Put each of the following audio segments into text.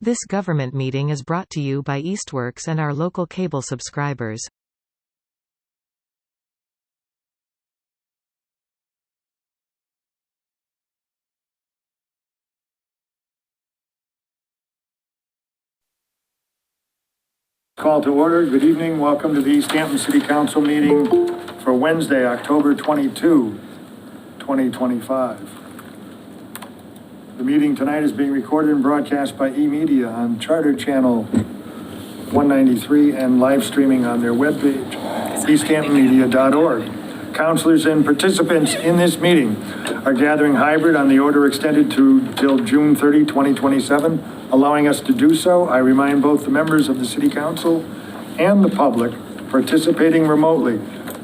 This government meeting is brought to you by Eastworks and our local cable subscribers. Call to order. Good evening. Welcome to the Easthampton City Council meeting for Wednesday, October 22, 2025. The meeting tonight is being recorded and broadcast by eMedia on Charter Channel 193 and live streaming on their webpage, easthamptonmedia.org. Councilors and participants in this meeting are gathering hybrid on the order extended till June 30, 2027. Allowing us to do so, I remind both the members of the City Council and the public participating remotely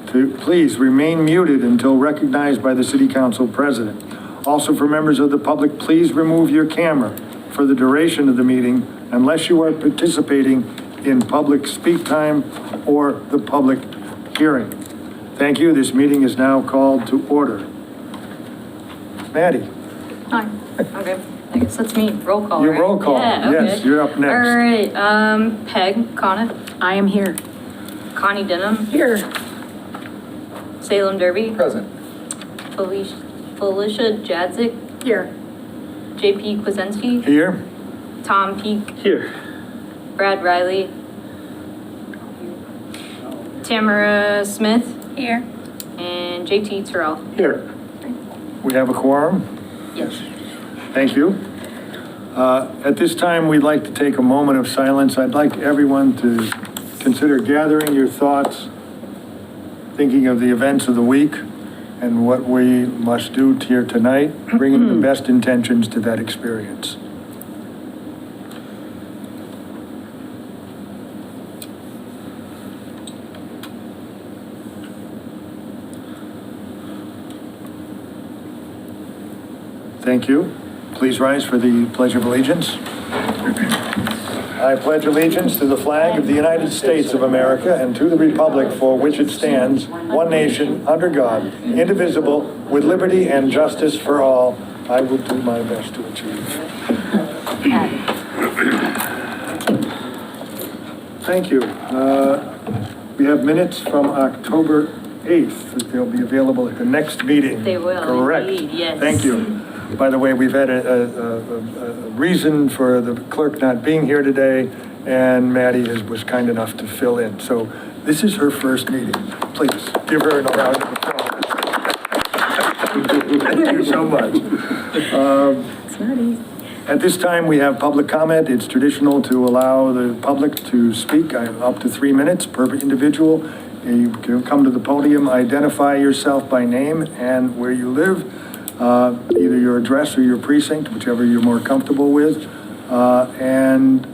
to please remain muted until recognized by the City Council President. Also, for members of the public, please remove your camera for the duration of the meeting unless you are participating in public speak time or the public hearing. Thank you. This meeting is now called to order. Maddie. Hi. Okay. I guess that's me. Roll call. Your right? roll call. Yeah, okay. Yes, you're up next. All right. Peg Conniff. I am here. Connie Denham. Here. Salem Derby. Present. Felicia Jadzik. Here. JP Kwasensky. Here. Tom Peak. Here. Brad Riley. Tamara Smith. Here. And JT Terrell. Here. We have a quorum. Yes. Thank you. At this time, we'd like to take a moment of silence. I'd like everyone to consider gathering your thoughts, thinking of the events of the week and what we must do here tonight, bringing the best intentions to that experience. Thank you. Please rise for the Pledge of Allegiance. I pledge allegiance to the flag of the United States of America and to the republic for which it stands, one nation, under God, indivisible, with liberty and justice for all. I will do my best to achieve. Thank you. We have minutes from October 8th. They'll be available at the next meeting. They will. Correct. Indeed, yes. Thank you. By the way, we've had a reason for the clerk not being here today, and Maddie was kind enough to fill in. So this is her first meeting. Please give her a round of applause. Thank you so much. It's not easy. At this time, we have public comment. It's traditional to allow the public to speak up to 3 minutes per individual. You can come to the podium, identify yourself by name and where you live. Either your address or your precinct, whichever you're more comfortable with. And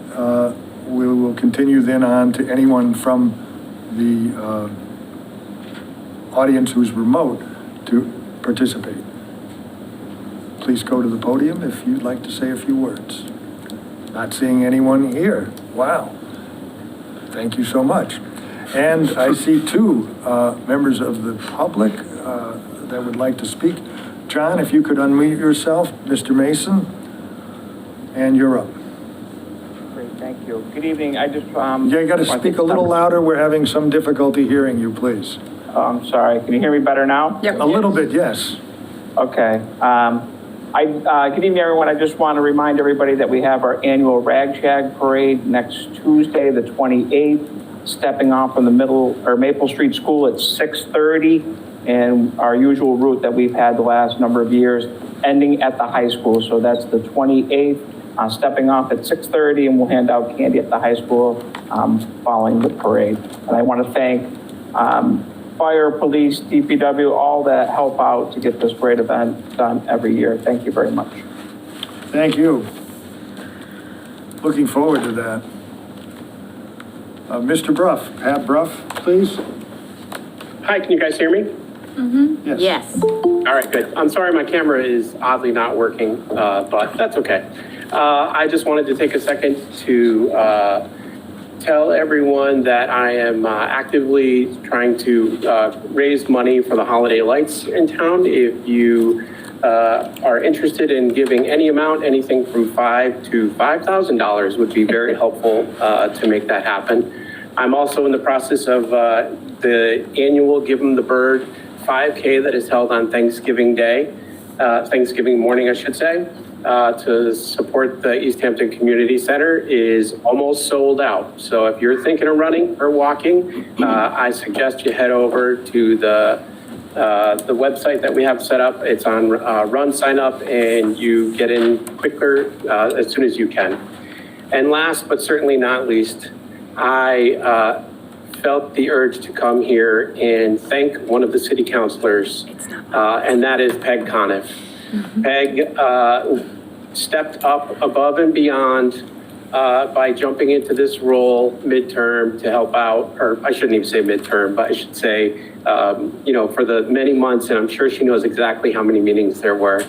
we will continue then on to anyone from the audience who's remote to participate. Please go to the podium if you'd like to say a few words. Not seeing anyone here. Wow. Thank you so much. And I see two members of the public that would like to speak. John, if you could unmute yourself, Mr. Mason, and you're up. Great, thank you. Good evening. I just Yeah, you got to speak a little louder. We're having some difficulty hearing you, please. Oh, I'm sorry. Can you hear me better now? Yep. A little bit, yes. Okay. Good evening, everyone. I just want to remind everybody that we have our annual Rag Shag Parade next Tuesday, the 28th, stepping off from the Maple Street School at 6:30. And our usual route that we've had the last number of years, ending at the high school. So that's the 28th, stepping off at 6:30, and we'll hand out candy at the high school following the parade. And I want to thank fire, police, DPW, all that help out to get this great event done every year. Thank you very much. Thank you. Looking forward to that. Mr. Bruff, Pat Bruff, please. Hi, can you guys hear me? Yes. Yes. All right, good. I'm sorry my camera is oddly not working, but that's okay. I just wanted to take a second to tell everyone that I am actively trying to raise money for the holiday lights in town. If you are interested in giving any amount, anything from $5 to $5,000 would be very helpful to make that happen. I'm also in the process of the annual Give 'em the Bird 5K that is held on Thanksgiving Day, Thanksgiving morning, I should say, to support the Easthampton Community Center is almost sold out. So if you're thinking of running or walking, I suggest you head over to the website that we have set up. It's on Run Sign Up, and you get in quicker as soon as you can. And last but certainly not least, I felt the urge to come here and thank one of the city councilors, and that is Peg Conniff. Peg stepped up above and beyond by jumping into this role midterm to help out, or I shouldn't even say midterm, but I should say, for the many months, and I'm sure she knows exactly how many meetings there were,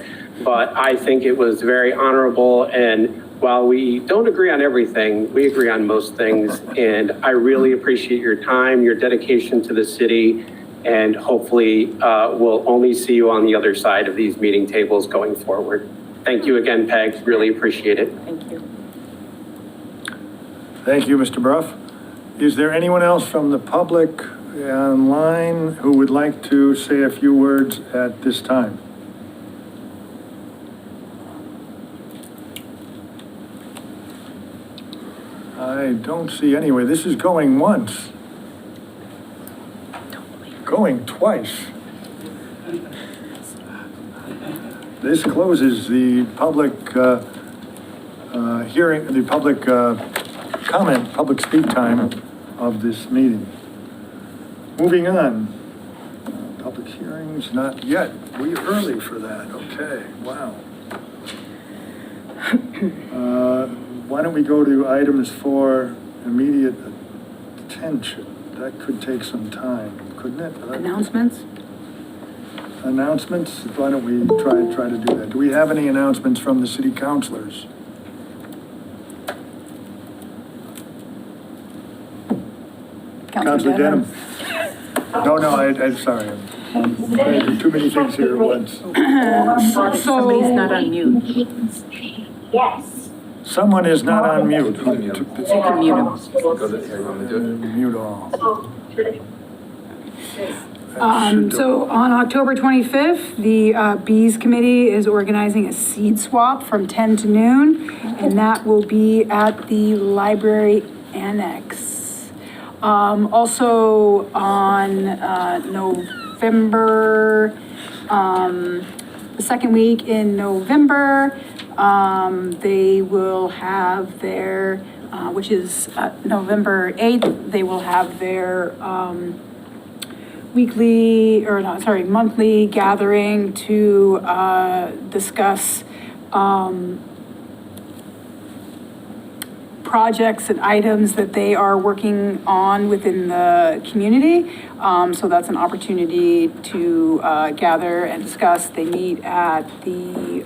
but I think it was very honorable. And while we don't agree on everything, we agree on most things. And I really appreciate your time, your dedication to the city, and hopefully we'll only see you on the other side of these meeting tables going forward. Thank you again, Peg. Really appreciate it. Thank you. Thank you, Mr. Bruff. Is there anyone else from the public online who would like to say a few words at this time? I don't see anyway. This is going once. Going twice. This closes the public hearing, the public comment, public speak time of this meeting. Moving on. Public hearings, not yet. We're early for that. Okay, wow. Why don't we go to items for immediate attention? That could take some time, couldn't it? Announcements? Announcements? Why don't we try to do that? Do we have any announcements from the city councilors? Councilor Denham. No, I'm sorry. I'm too many things here at once. Somebody's not on mute. Yes. Someone is not on mute. You can mute him. Mute all. So on October 25th, the Bees Committee is organizing a seed swap from 10 to noon, and that will be at the library annex. Also on November, the second week in November, they will have their, which is November 8th, they will have their monthly gathering to discuss projects and items that they are working on within the community. So that's an opportunity to gather and discuss. They meet at the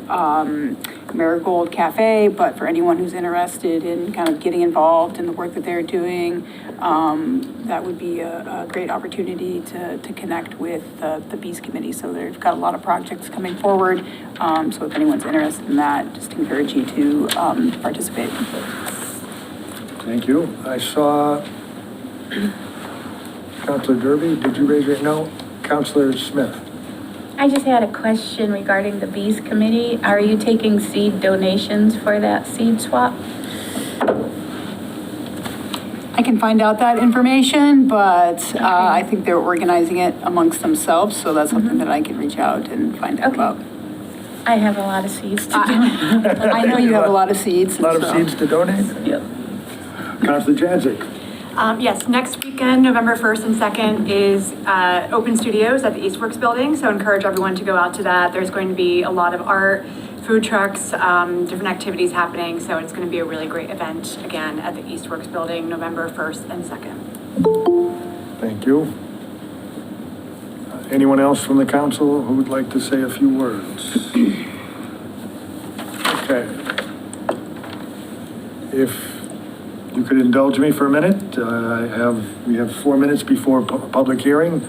Marigold Cafe, but for anyone who's interested in kind of getting involved in the work that they're doing, that would be a great opportunity to connect with the Bees Committee. So they've got a lot of projects coming forward. So if anyone's interested in that, just encourage you to participate. Thank you. I saw Councilor Derby. Did you raise your hand? No. Councilor Smith. I just had a question regarding the Bees Committee. Are you taking seed donations for that seed swap? I can find out that information, but I think they're organizing it amongst themselves, so that's something that I can reach out and find out about. I have a lot of seeds to donate. I know you have a lot of seeds. A lot of so- seeds to donate? Yep. Councilor Jadzik. Yes, next weekend, November 1st and 2nd is Open Studios at the Eastworks building, so encourage everyone to go out to that. There's going to be a lot of art, food trucks, different activities happening, so it's going to be a really great event, again, at the Eastworks building, November 1st and 2nd. Thank you. Anyone else from the council who would like to say a few words? Okay. If you could indulge me for a minute, we have 4 minutes before public hearing,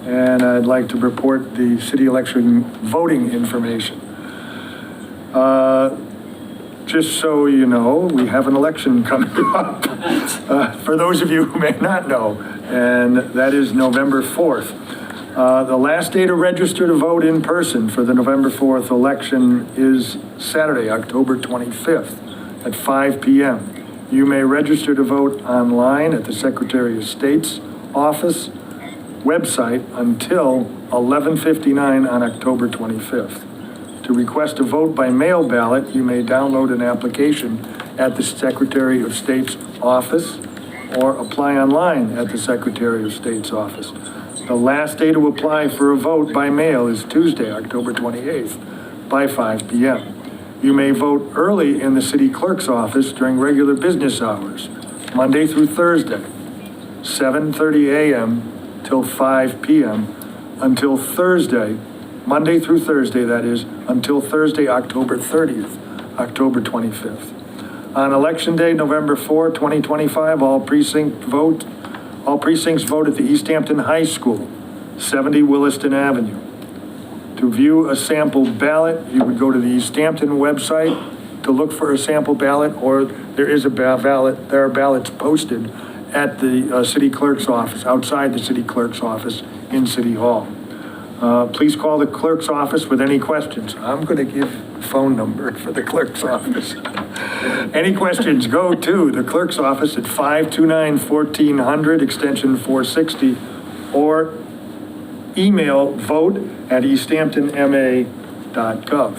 and I'd like to report the city election voting information. Just so you know, we have an election coming up, for those of you who may not know, and that is November 4th. The last day to register to vote in person for the November 4th election is Saturday, October 25th at 5 p.m. You may register to vote online at the Secretary of State's office website until 11:59 on October 25th. To request a vote by mail ballot, you may download an application at the Secretary of State's office or apply online at the Secretary of State's office. The last day to apply for a vote by mail is Tuesday, October 28th by 5 p.m. You may vote early in the city clerk's office during regular business hours, Monday through Thursday, 7:30 a.m. till 5 p.m. until Thursday, Monday through Thursday, that is, until Thursday, October 30th, October 25th. On Election Day, November 4, 2025, all precincts vote at the Easthampton High School, 70 Williston Avenue. To view a sample ballot, you would go to the Easthampton website to look for a sample ballot, or there are ballots posted at the city clerk's office, outside the city clerk's office in City Hall. Please call the clerk's office with any questions. I'm going to give the phone number for the clerk's office. Any questions, go to the clerk's office at 529-1400, extension 460, or email vote@easthamptonma.gov.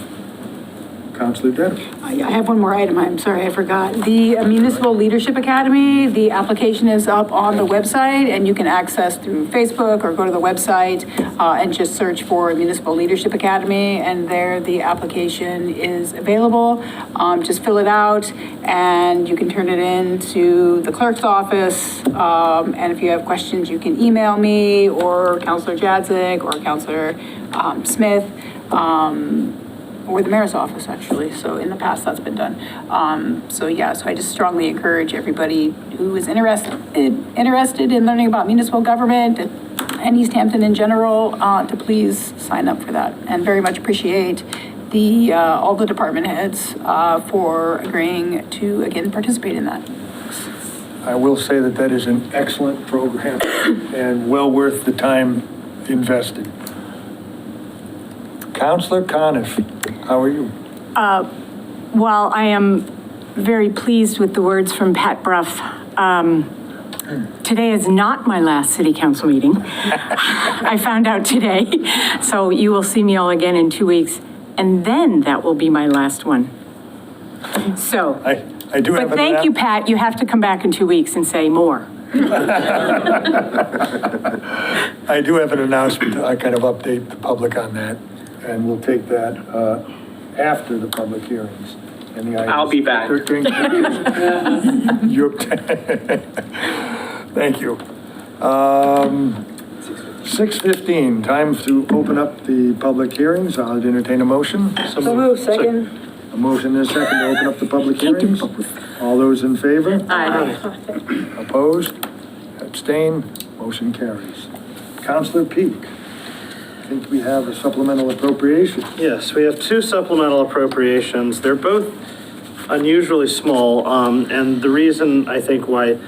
Councilor Dennis. I have one more item. I'm sorry, I forgot. The Municipal Leadership Academy, the application is up on the website, and you can access through Facebook or go to the website and just search for Municipal Leadership Academy, and there the application is available. Just fill it out, and you can turn it in to the clerk's office. And if you have questions, you can email me or Councilor Jadzik or Councilor Smith. Or the mayor's office, actually. So in the past, that's been done. So I just strongly encourage everybody who is interested in learning about municipal government and Easthampton in general to please sign up for that. And very much appreciate all the department heads for agreeing to, again, participate in that. I will say that is an excellent program and well worth the time invested. Councilor Coniff, how are you? Well, I am very pleased with the words from Pat Bruff. Today is not my last city council meeting. I found out today. So you will see me all again in 2 weeks, and then that will be my last one. So, I do have but thank you, Pat. You have to come back in 2 weeks and say more. I do have an announcement. I kind of update the public on that, and we'll take that after the public hearings. And the I'll be back. Thank you. 6:15, time to open up the public hearings. I'll entertain a motion. So move, second. A motion and a second to open up the public hearings. All those in favor? Aye. Opposed? Abstain? Motion carries. Councilor Peak, I think we have a supplemental appropriation. Yes, we have two supplemental appropriations. They're both unusually small, and the reason I think why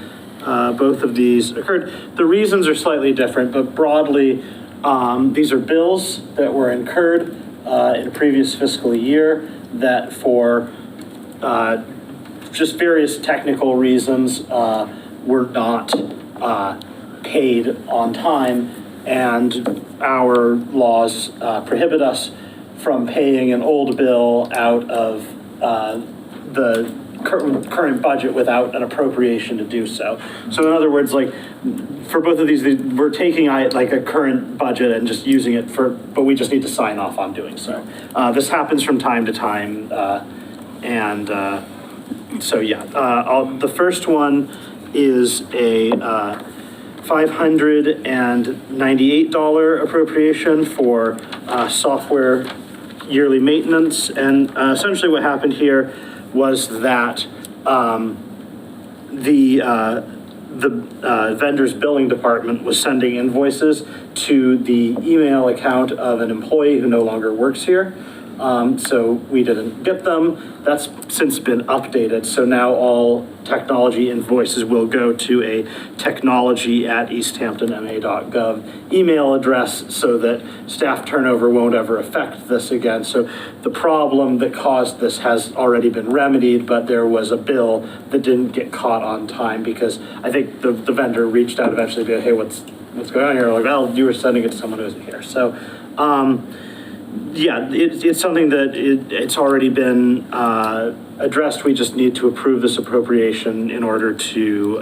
both of these occurred, the reasons are slightly different, but broadly, these are bills that were incurred in a previous fiscal year that for just various technical reasons were not paid on time, and our laws prohibit us from paying an old bill out of the current budget without an appropriation to do so. So in other words, like for both of these, we're taking like a current budget and just using it but we just need to sign off on doing so. This happens from time to time. The first one is a $598 appropriation for software yearly maintenance. And essentially what happened here was that the vendor's billing department was sending invoices to the email account of an employee who no longer works here. So we didn't get them. That's since been updated. So now all technology invoices will go to a technology@easthamptonma.gov email address so that staff turnover won't ever affect this again. So the problem that caused this has already been remedied, but there was a bill that didn't get caught on time because I think the vendor reached out eventually to be like, hey, what's going on here? Like, well, you were sending it to someone who isn't here. So, yeah, it's something that it's already been addressed. We just need to approve this appropriation in order to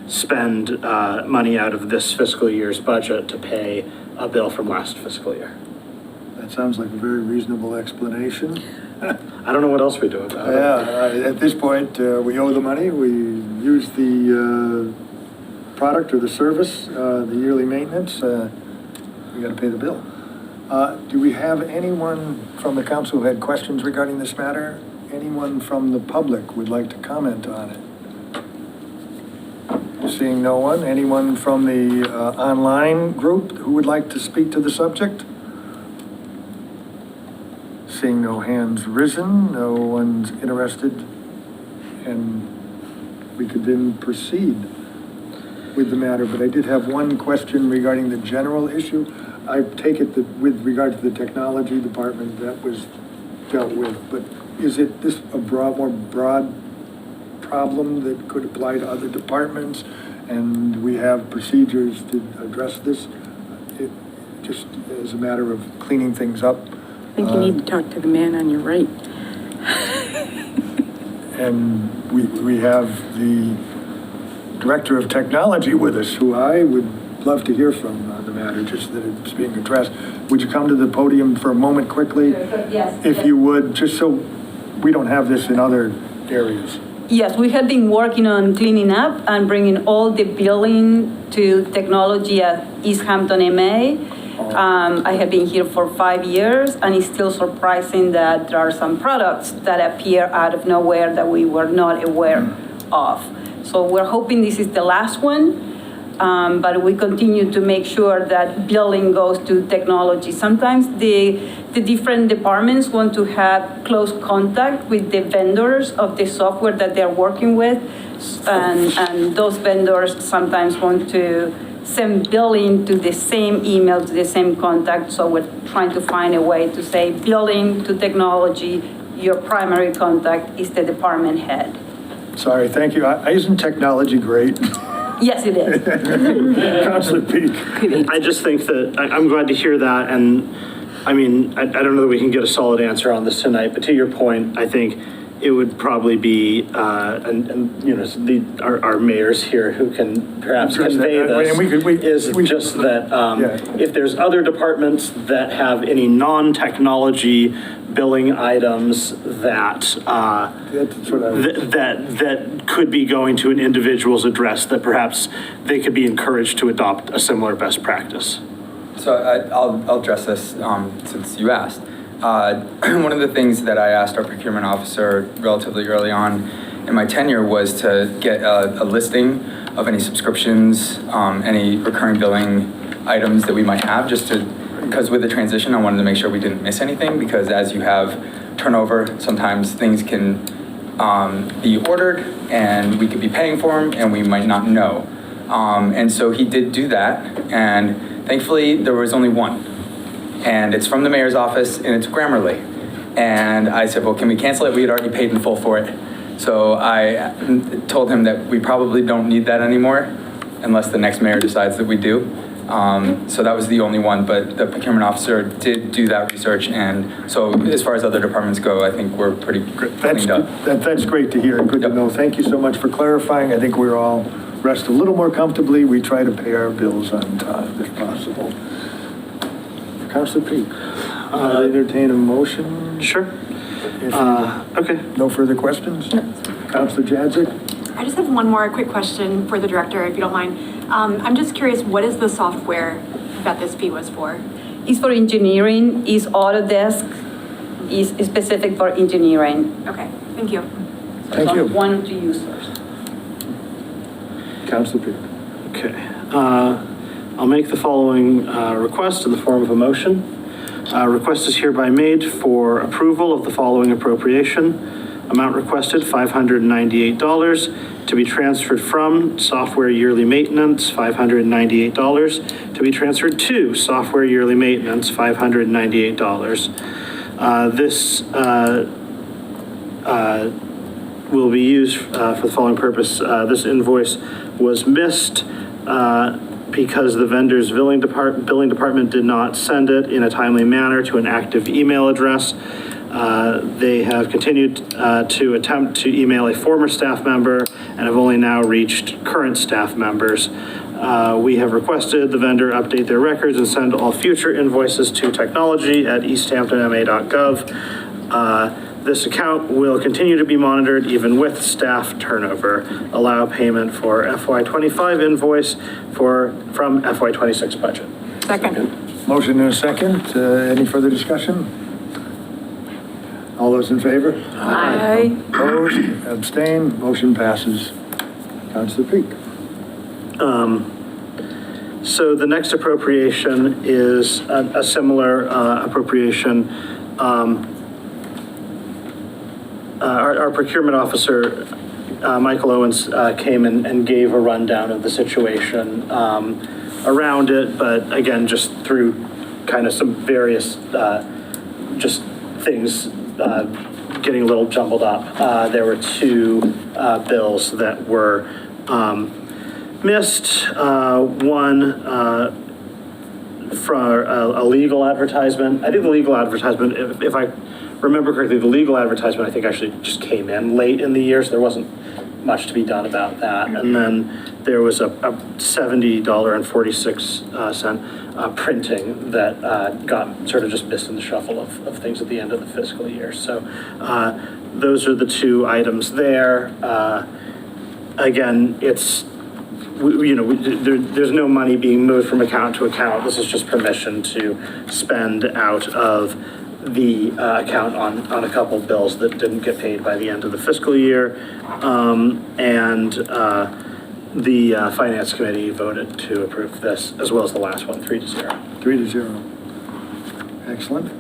spend money out of this fiscal year's budget to pay a bill from last fiscal year. That sounds like a very reasonable explanation. I don't know what else we do about it. Yeah, at this point, we owe the money, we use the product or the service, the yearly maintenance, we got to pay the bill. Do we have anyone from the council who had questions regarding this matter? Anyone from the public would like to comment on it? Seeing no one, anyone from the online group who would like to speak to the subject? Seeing no hands risen, no one's interested, and we could then proceed with the matter. But I did have one question regarding the general issue. I take it that with regard to the technology department, that was dealt with, but is it this a more broad problem that could apply to other departments, and we have procedures to address this? It just as a matter of cleaning things up. I think you need to talk to the man on your right. And we have the director of technology with us, who I would love to hear from on the matter, just that it's being addressed. Would you come to the podium for a moment quickly? Yes. If you would, just so we don't have this in other areas. Yes, we have been working on cleaning up and bringing all the billing to technology at Easthampton MA. I have been here for 5 years, and it's still surprising that there are some products that appear out of nowhere that we were not aware of. So we're hoping this is the last one. But we continue to make sure that billing goes to technology. Sometimes the different departments want to have close contact with the vendors of the software that they're working with. And those vendors sometimes want to send billing to the same email, to the same contact. So we're trying to find a way to say billing to technology, your primary contact is the department head. Sorry, thank you. Isn't technology great? Yes, it is. Councilor Peak. I just think that, I'm glad to hear that, and I mean, I don't know that we can get a solid answer on this tonight, but to your point, I think it would probably be, and you know, our mayors here who can perhaps convey this, is just that if there's other departments that have any non-technology billing items that that could be going to an individual's address, that perhaps they could be encouraged to adopt a similar best practice. So I'll address this since you asked. One of the things that I asked our procurement officer relatively early on in my tenure was to get a listing of any subscriptions, any recurring billing items that we might have, just to, because with the transition, I wanted to make sure we didn't miss anything, because as you have turnover, sometimes things can be ordered and we could be paying for them and we might not know. And so he did do that, and thankfully there was only one. And it's from the mayor's office, and it's Grammarly. And I said, well, can we cancel it? We had already paid in full for it. So I told him that we probably don't need that anymore, unless the next mayor decides that we do. So that was the only one, but the procurement officer did do that research. And so as far as other departments go, I think we're pretty cleaned up. That's great to hear and good to know. Thank you so much for clarifying. I think we're all rest a little more comfortably. We try to pay our bills on time if possible. Councilor Peak, entertain a motion? Sure. Okay. No further questions? Councilor Jadzik? I just have one more quick question for the director, if you don't mind. I'm just curious, what is the software that this fee was for? It's for engineering, it's Autodesk, is specific for engineering. Okay, thank you. Thank you. One of the users. Councilor Peak. Okay. I'll make the following request in the form of a motion. Request is hereby made for approval of the following appropriation. Amount requested, $598, to be transferred from software yearly maintenance, $598, to be transferred to software yearly maintenance, $598. This will be used for the following purpose. This invoice was missed because the vendor's billing department did not send it in a timely manner to an active email address. They have continued to attempt to email a former staff member and have only now reached current staff members. We have requested the vendor update their records and send all future invoices to technology@easthamptonma.gov. This account will continue to be monitored even with staff turnover. Allow payment for FY25 invoice from FY26 budget. Second. Motion and a second. Any further discussion? All those in favor? Aye. Opposed? Abstained? Motion passes. Councilor Peak. So the next appropriation is a similar appropriation. Our procurement officer, Michael Owens, came and gave a rundown of the situation around it, but again, just through kind of some various just things getting a little jumbled up. There were two bills that were missed. One for a legal advertisement. I think the legal advertisement, if I remember correctly, the legal advertisement I think actually just came in late in the year, so there wasn't much to be done about that. And then there was a $70.46 printing that got sort of just missed in the shuffle of things at the end of the fiscal year. So those are the two items there. Again, it's, there's no money being moved from account to account. This is just permission to spend out of the account on a couple bills that didn't get paid by the end of the fiscal year. The Finance Committee voted to approve this, as well as the last one, 3-0. 3-0. Excellent.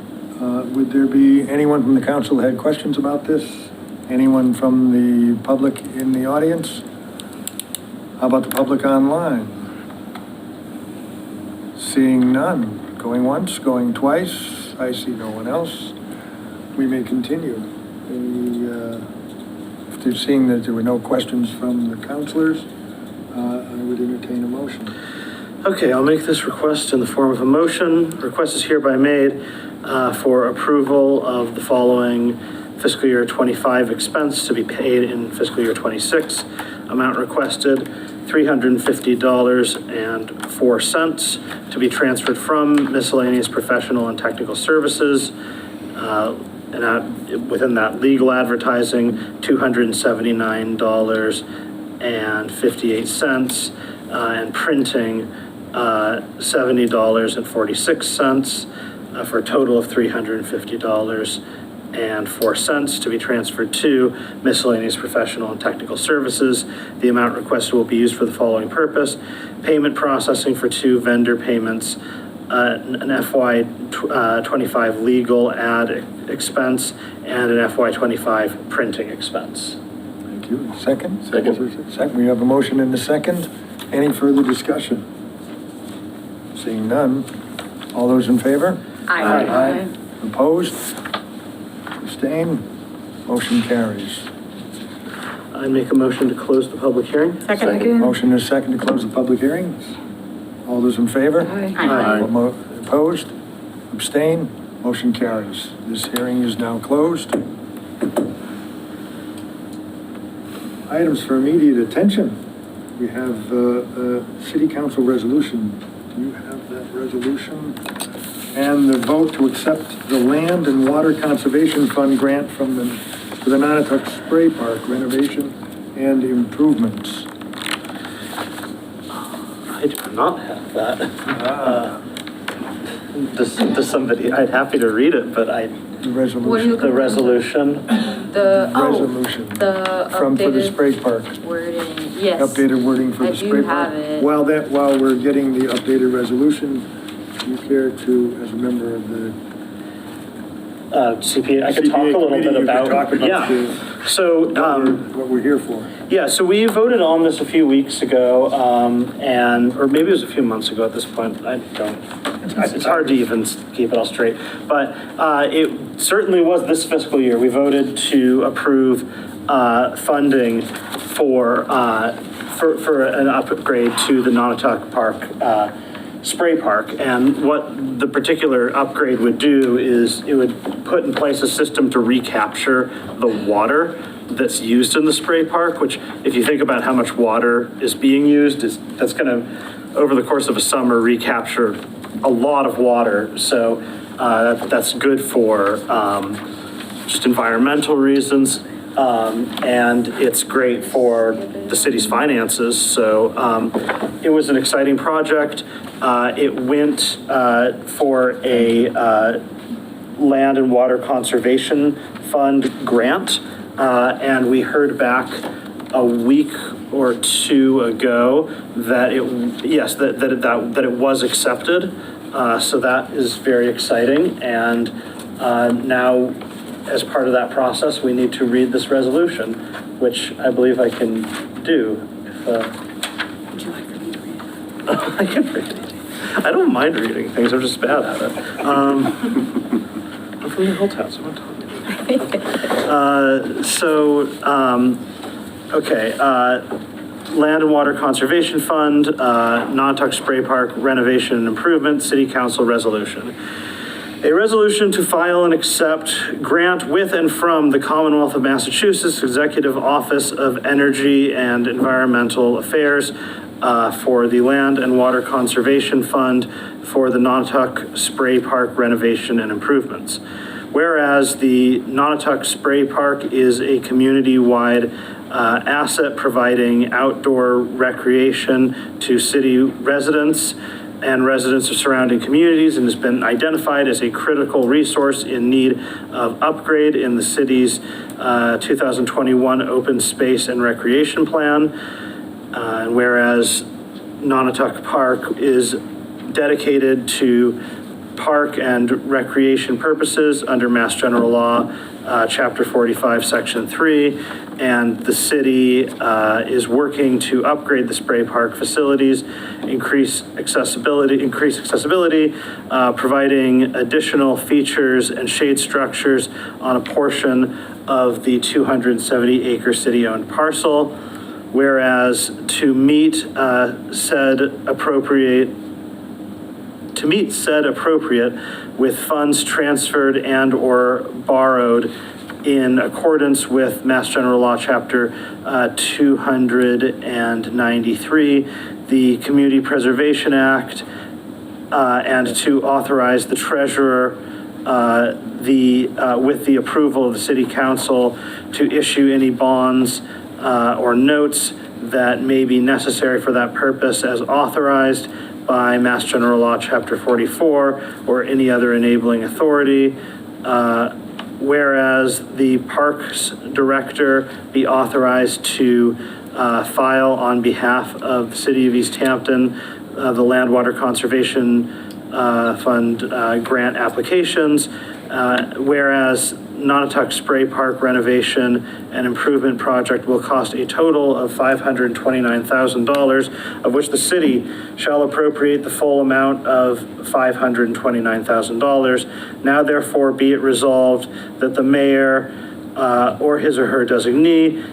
Would there be anyone from the council that had questions about this? Anyone from the public in the audience? How about the public online? Seeing none. Going once, going twice. I see no one else. We may continue. If they're seeing that there were no questions from the councilors, I would entertain a motion. Okay, I'll make this request in the form of a motion. Request is hereby made for approval of the following fiscal year 25 expense to be paid in fiscal year 26. Amount requested, $350.04 to be transferred from miscellaneous professional and technical services. Within that, legal advertising, $279.58, and printing, $70.46, for a total of $350.04 to be transferred to miscellaneous professional and technical services. The amount requested will be used for the following purpose: payment processing for 2 vendor payments, an FY25 legal ad expense, and an FY25 printing expense. Thank you. Second? Second. We have a motion and a second. Any further discussion? Seeing none. All those in favor? Aye. Aye. Opposed? Abstain? Motion carries. I make a motion to close the public hearing. Second. Motion and a second to close the public hearing. All those in favor? Aye. Opposed? Abstain? Motion carries. This hearing is now closed. Items for immediate attention. We have a city council resolution. Do you have that resolution? And the vote to accept the Land and Water Conservation Fund grant for the Nonotuck Spray Park renovation and improvements. I do not have that. Does somebody, I'd happy to read it, but The resolution. the resolution. Resolution. The For the updated spray park. wording, yes. Updated wording for I the do spray park. have it. While we're getting the updated resolution, do you care to, as a member of the CPA, I could talk a little committee, bit you could about. talk about Yeah. So, what we're here for. yeah, so we voted on this a few weeks ago, or maybe it was a few months ago at this point. It's hard to even keep it all straight. But it certainly was this fiscal year. We voted to approve funding for an upgrade to the Nonotuck Park spray park. And what the particular upgrade would do is it would put in place a system to recapture the water that's used in the spray park, which if you think about how much water is being used, that's going to, over the course of a summer, recapture a lot of water. So that's good for just environmental reasons. And it's great for the city's finances. So it was an exciting project. It went for a Land and Water Conservation Fund grant. And we heard back a week or two ago that it was accepted. So that is very exciting. And now, as part of that process, we need to read this resolution, which I believe I can do. Would you like for me to read it? I can read it. I don't mind reading things, I'm just bad at it. I'm from the whole town, so I'm talking. Land and Water Conservation Fund, Nonotuck Spray Park Renovation and Improvement, City Council Resolution. A resolution to file and accept grant with and from the Commonwealth of Massachusetts Executive Office of Energy and Environmental Affairs for the Land and Water Conservation Fund for the Nonotuck Spray Park renovation and improvements. Whereas the Nonotuck Spray Park is a community-wide asset providing outdoor recreation to city residents and residents of surrounding communities, and has been identified as a critical resource in need of upgrade in the city's 2021 Open Space and Recreation Plan. And whereas Nonotuck Park is dedicated to park and recreation purposes under Mass General Law, Chapter 45, Section 3, and the city is working to upgrade the spray park facilities, increase accessibility, providing additional features and shade structures on a portion of the 270-acre city-owned parcel. Whereas to meet said appropriate with funds transferred and or borrowed in accordance with Mass General Law, Chapter 293, the Community Preservation Act, and to authorize the treasurer with the approval of the City Council to issue any bonds or notes that may be necessary for that purpose as authorized by Mass General Law, Chapter 44, or any other enabling authority. Whereas the Parks Director be authorized to file on behalf of the City of Easthampton the Land Water Conservation Fund grant applications. Whereas Nonotuck Spray Park renovation and improvement project will cost a total of $529,000, of which the city shall appropriate the full amount of $529,000. Now therefore be it resolved that the mayor or his or her designee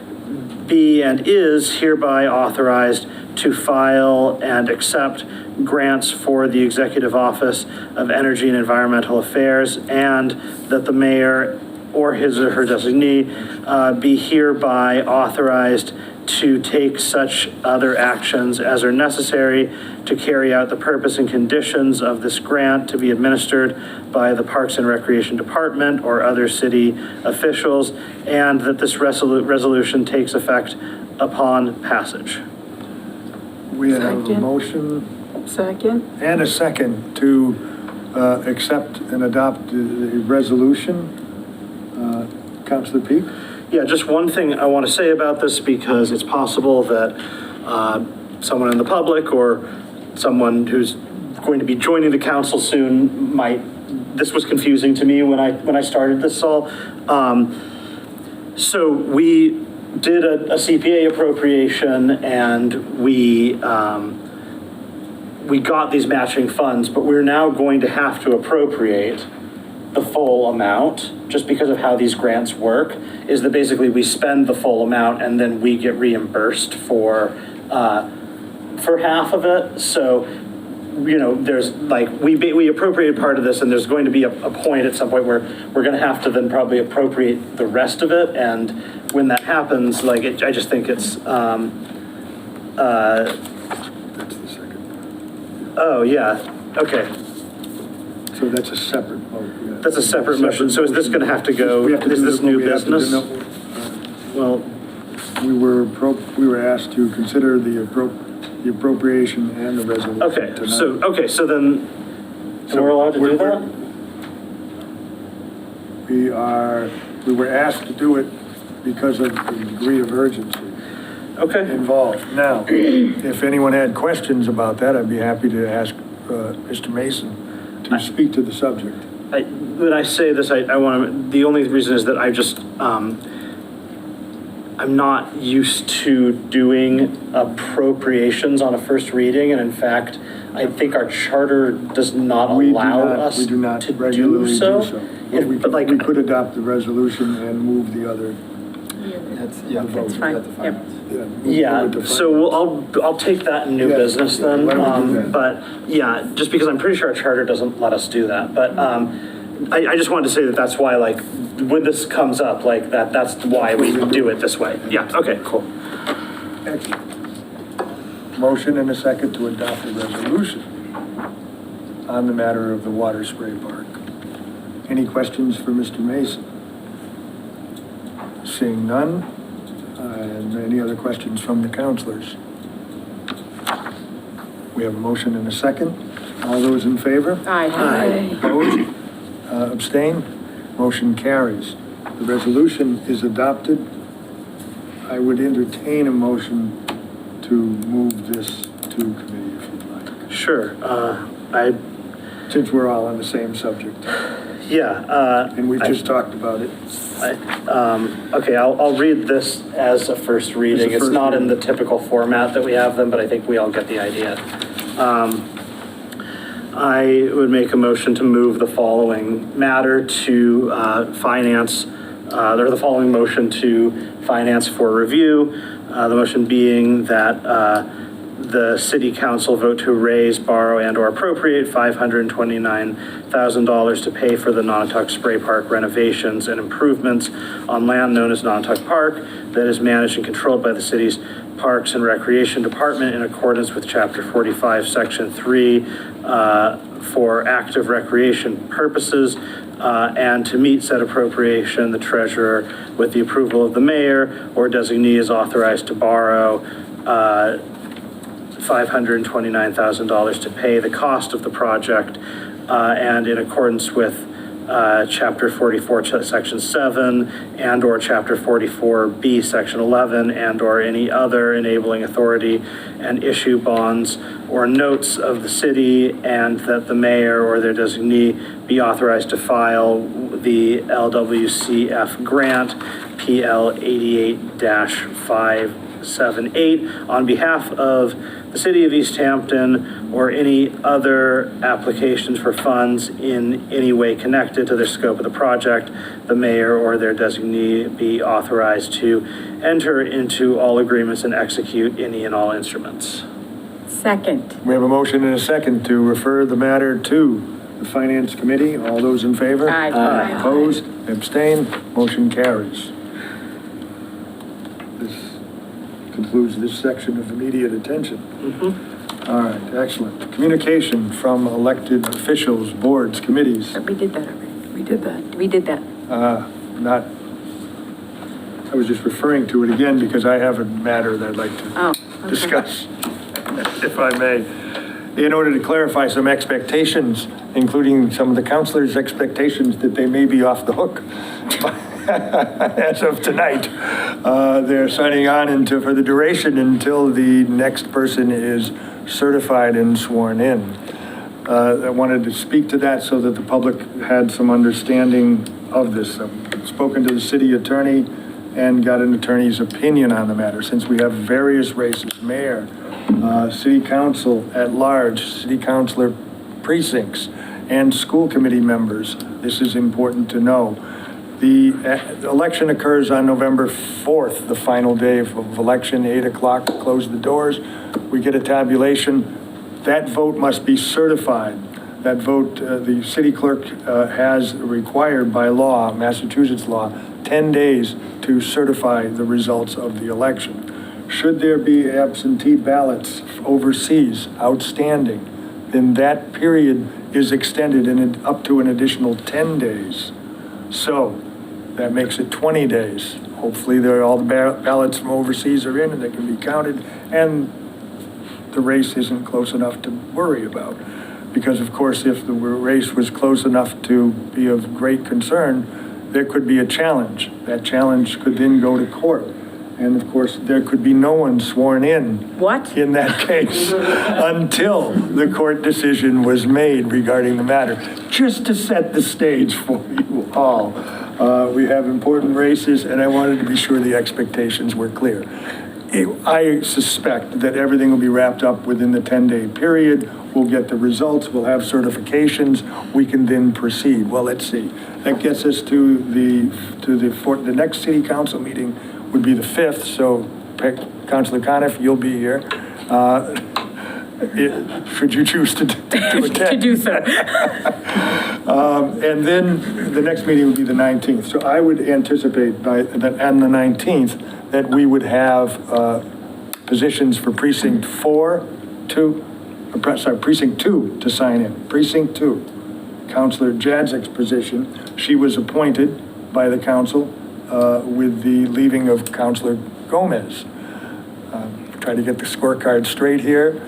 be and is hereby authorized to file and accept grants for the Executive Office of Energy and Environmental Affairs, and that the mayor or his or her designee be hereby authorized to take such other actions as are necessary to carry out the purpose and conditions of this grant to be administered by the Parks and Recreation Department or other city officials, and that this resolution takes effect upon passage. We have a motion. Second. And a second to accept and adopt the resolution. Councilor Peak? Yeah, just one thing I want to say about this, because it's possible that someone in the public or someone who's going to be joining the council soon might this was confusing to me when I started this all. So we did a CPA appropriation and we got these matching funds, but we're now going to have to appropriate the full amount, just because of how these grants work, is that basically we spend the full amount and then we get reimbursed for half of it. So, you know, there's like, we appropriated part of this, and there's going to be a point at some point where we're going to have to then probably appropriate the rest of it. And when that happens, like, I just think it's, That's the second. oh, yeah, okay. So that's a separate motion. That's a separate motion. So is this going to have to go, is this new business? Well, we were asked to consider the appropriation and the resolution okay, tonight. so then, we're allowed to do that? We were asked to do it because of the degree of urgency involved. Now, if anyone had questions about that, I'd be happy to ask Mr. Mason to speak to the subject. When I say this, I want to, the only reason is that I just, I'm not used to doing appropriations on a first reading, and in fact, I think our charter does not allow us We do not to regularly do so. But we could adopt the resolution and move the other. That's fine. Yeah, so I'll take that in new business then. Why don't we do that? But yeah, just because I'm pretty sure our charter doesn't let us do that. But I just wanted to say that that's why, like, when this comes up, like, that's why we do it this way. Yeah, okay, cool. Excellent. Motion and a second to adopt the resolution on the matter of the water spray park. Any questions for Mr. Mason? Seeing none, and any other questions from the councilors? We have a motion and a second. All those in favor? Aye. Opposed? Abstain? Motion carries. The resolution is adopted. I would entertain a motion to move this to committee if you'd like. Sure. Since we're all on the same subject. Yeah. And we just talked about it. Okay, I'll read this as a first reading. It's not in the typical format that we have them, but I think we all get the idea. I would make a motion to move the following matter to finance, or the following motion to finance for review. The motion being that the city council vote to raise, borrow, and or appropriate $529,000 to pay for the Nonotuck Spray Park renovations and improvements on land known as Nonotuck Park that is managed and controlled by the city's Parks and Recreation Department in accordance with Chapter 45, Section 3 for active recreation purposes, and to meet said appropriation, the treasurer, with the approval of the mayor or designee, is authorized to borrow $529,000 to pay the cost of the project, and in accordance with Chapter 44, Section 7, and or Chapter 44B, Section 11, and or any other enabling authority, and issue bonds or notes of the city, and that the mayor or their designee be authorized to file the LWCF grant PL 88-578 on behalf of the city of Easthampton or any other applications for funds in any way connected to the scope of the project. The mayor or their designee be authorized to enter into all agreements and execute any and all instruments. Second. We have a motion and a second to refer the matter to the Finance Committee. All those in favor? Aye. Opposed? Abstained? Motion carries. This concludes this section of immediate attention. All right, excellent. Communication from elected officials, boards, committees. We did that already. We did that. Not, I was just referring to it again because I have a matter that I'd like to discuss, if I may. In order to clarify some expectations, including some of the councilors' expectations that they may be off the hook. As of tonight, they're signing on for the duration until the next person is certified and sworn in. I wanted to speak to that so that the public had some understanding of this. I've spoken to the city attorney and got an attorney's opinion on the matter, since we have various races, mayor, city council at large, city councilor precincts, and school committee members. This is important to know. The election occurs on November 4th, the final day of election, 8 o'clock, close the doors. We get a tabulation. That vote must be certified. That vote, the city clerk has required by law, Massachusetts law, 10 days to certify the results of the election. Should there be absentee ballots overseas outstanding, then that period is extended up to an additional 10 days. So that makes it 20 days. Hopefully all the ballots from overseas are in and they can be counted, and the race isn't close enough to worry about. Because of course, if the race was close enough to be of great concern, there could be a challenge. That challenge could then go to court. And of course, there could be no one sworn in. What? In that case, until the court decision was made regarding the matter. Just to set the stage for you all. We have important races, and I wanted to be sure the expectations were clear. I suspect that everything will be wrapped up within the 10-day period. We'll get the results, we'll have certifications, we can then proceed. Well, let's see. That gets us to the next city council meeting would be the 5th, so Councilor Coniff, you'll be here. Should you choose to attend. To do so. And then the next meeting would be the 19th. So I would anticipate on the 19th that we would have positions for precinct 2 to sign in. Precinct 2, Councilor Jadzik's position, she was appointed by the council with the leaving of Councilor Gomez. Try to get the scorecard straight here.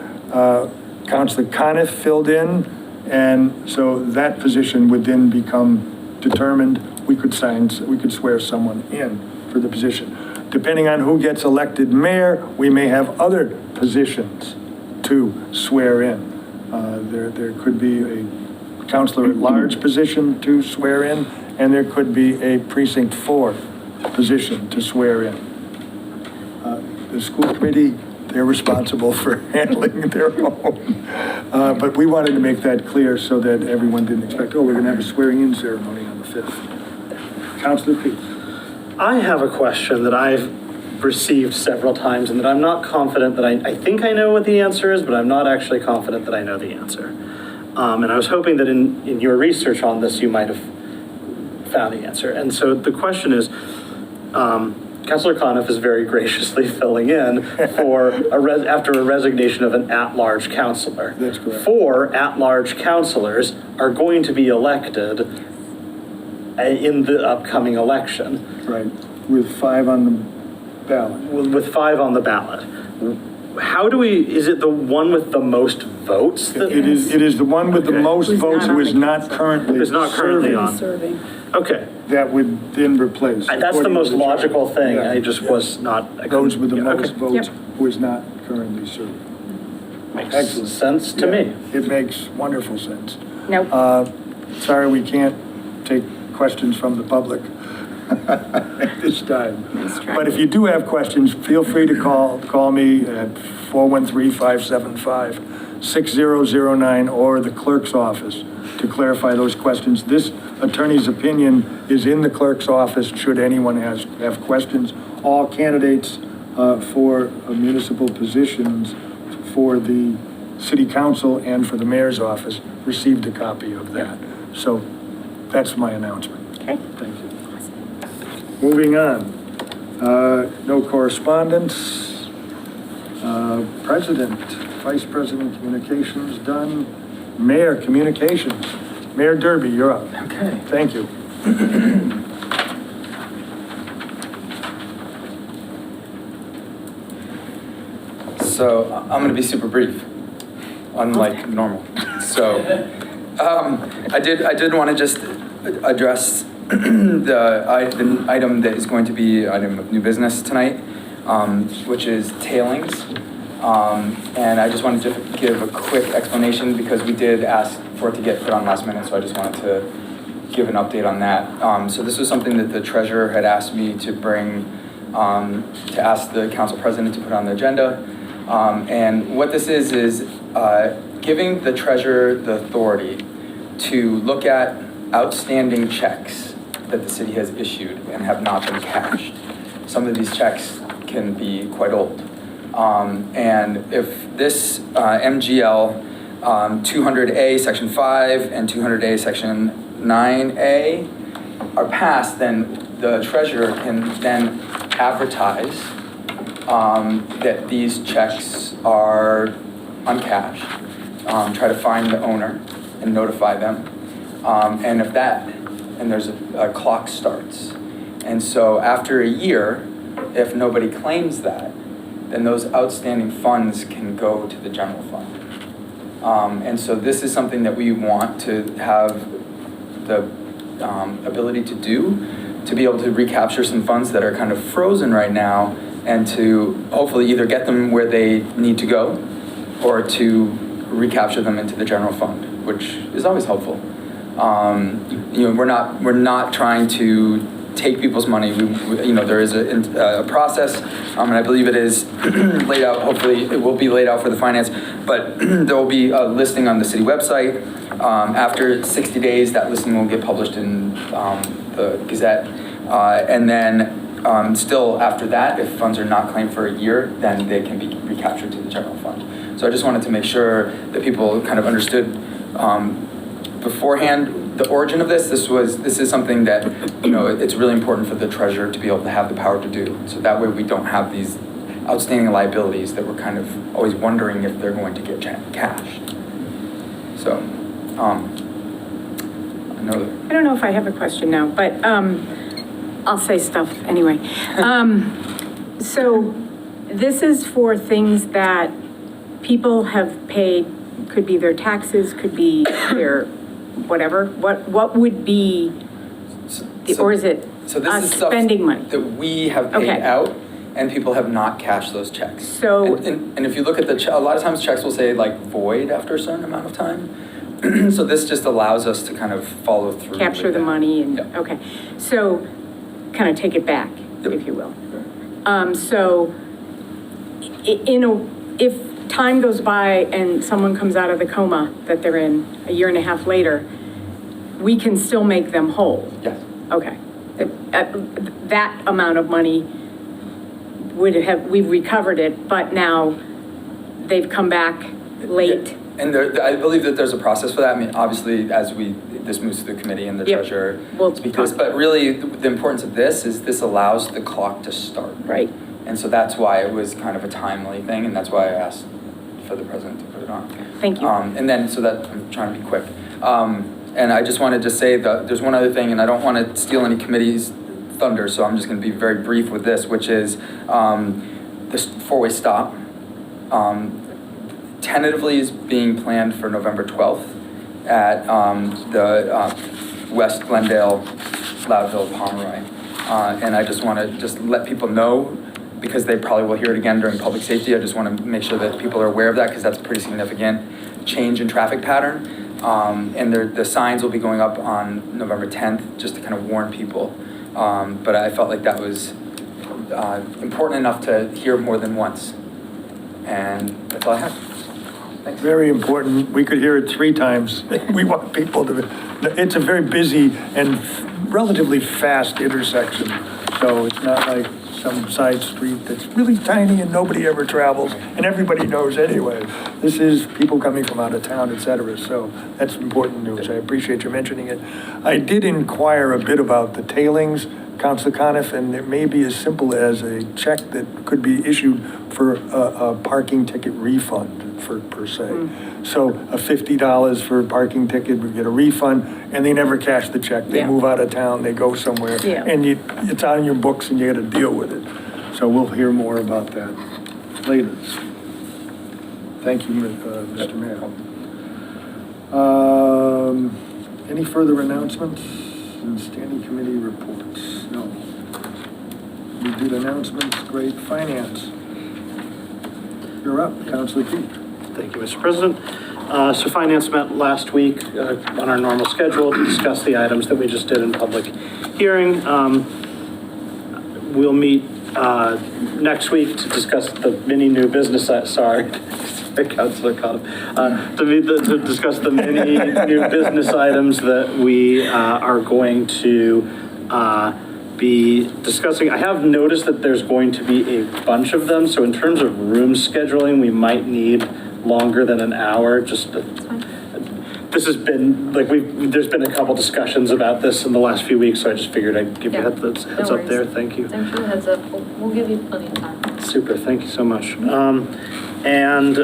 Councilor Coniff filled in, and so that position would then become determined. We could swear someone in for the position. Depending on who gets elected mayor, we may have other positions to swear in. There could be a councilor at large position to swear in, and there could be a precinct 4 position to swear in. The school committee, they're responsible for handling their own. But we wanted to make that clear so that everyone didn't expect, we're going to have a swearing-in ceremony on the 5th. Councilor Peete. I have a question that I've received several times and that I'm not confident that I think I know what the answer is, but I'm not actually confident that I know the answer. And I was hoping that in your research on this, you might have found the answer. And so the question is, Councilor Coniff is very graciously filling in for after a resignation of an at-large councilor. That's correct. 4 at-large councilors are going to be elected in the upcoming election. Right, with 5 on the ballot. With 5 on the ballot. How do is it the one with the most votes? It is the one with the most votes who is not currently serving. Okay. That would then replace. That's the most logical thing. Yeah, I just was not. Those with the most votes who is not currently serving. Makes sense to me. It makes wonderful sense. Nope. Sorry, we can't take questions from the public at this time. But if you do have questions, feel free to call me at 413-575-6009 or the clerk's office to clarify those questions. This attorney's opinion is in the clerk's office should anyone have questions. All candidates for municipal positions for the city council and for the mayor's office received a copy of that. So that's my announcement. Okay. Thank you. Moving on. No correspondence. President, Vice President Communications done. Mayor Communications. Mayor Derby, you're up. Okay. Thank you. So I'm going to be super brief, unlike normal. So I did want to just address the item that is going to be item of new business tonight, which is tailings. And I just wanted to give a quick explanation because we did ask for it to get put on last minute, so I just wanted to give an update on that. So this was something that the treasurer had asked me to bring, to ask the council president to put on the agenda. And what this is giving the treasurer the authority to look at outstanding checks that the city has issued and have not been cashed. Some of these checks can be quite old. And if this MGL 200A Section 5 and 200A Section 9A are passed, then the treasurer can then advertise that these checks are uncashed, try to find the owner and notify them. And if that, and there's a clock starts. And so after a year, if nobody claims that, then those outstanding funds can go to the general fund. And so this is something that we want to have the ability to do, to be able to recapture some funds that are kind of frozen right now, and to hopefully either get them where they need to go or to recapture them into the general fund, which is always helpful. We're not trying to take people's money. There is a process, and I believe it is laid out. Hopefully, it will be laid out for the finance. But there will be a listing on the city website. After 60 days, that listing will get published in the Gazette, and then still after that, if funds are not claimed for a year, then they can be recaptured to the general fund. So I just wanted to make sure that people kind of understood beforehand the origin of this. This is something that, it's really important for the treasurer to be able to have the power to do. So that way we don't have these outstanding liabilities that we're kind of always wondering if they're going to get cashed. So, I don't know if I have a question now, but I'll say stuff anyway. So this is for things that people have paid, could be their taxes, could be their whatever. What would be, or is it so this is spending money that we have paid out, and people have not cashed those checks? So, and if you look at a lot of times checks will say like void after a certain amount of time. So this just allows us to kind of follow through. Capture the money and, okay. So kind of take it back, if you will. So if time goes by and someone comes out of the coma that they're in a year and a half later, we can still make them whole? Yes. Okay. That amount of money we've recovered it, but now they've come back late. Yeah. And I believe that there's a process for that. I mean, obviously, as this moves to the committee and the treasurer speak to this, but really the importance of this is this allows the clock to start. Right. And so that's why it was kind of a timely thing, and that's why I asked for the president to put it on. Thank you. And then, so that I'm trying to be quick. And I just wanted to say that there's one other thing, and I don't want to steal any committee's thunder, so I'm just going to be very brief with this, which is this four-way stop. Tentatively is being planned for November 12th at the West Glendale, Loudville, Pomeroy. And I just want to let people know, because they probably will hear it again during public safety. I just want to make sure that people are aware of that, because that's a pretty significant change in traffic pattern. And the signs will be going up on November 10th just to kind of warn people. But I felt like that was important enough to hear more than once. And that's all I have. Thanks. Very important. We could hear it 3 times. We want people to, it's a very busy and relatively fast intersection. So it's not like some side street that's really tiny and nobody ever travels and everybody knows anyway. This is people coming from out of town, et cetera. So that's important news. I appreciate you mentioning it. I did inquire a bit about the tailings, Councilor Coniff, and it may be as simple as a check that could be issued for a parking ticket refund per se. So a $50 for a parking ticket would get a refund, and they never cash the check. They move out of town, they go somewhere, and it's on your books and you got to deal with it. So we'll hear more about that later. Thank you, Mr. Mayor. Any further announcements and standing committee reports? No. We did announcements, great. Finance. you're up. Counselor Pete. Thank you, Mr. President. So Finance met last week on our normal schedule to discuss the items that we just did in public hearing. We'll meet next week to discuss the many new business, Councilor Cottom, to discuss the many new business items that we are going to be discussing. I have noticed that there's going to be a bunch of them. So in terms of room scheduling, we might need longer than an hour. This has been, there's been a couple discussions about this in the last few weeks, so I just figured I'd give you heads up there. Thank you. Thanks for the heads up. We'll give you plenty of time. Super, thank you so much. And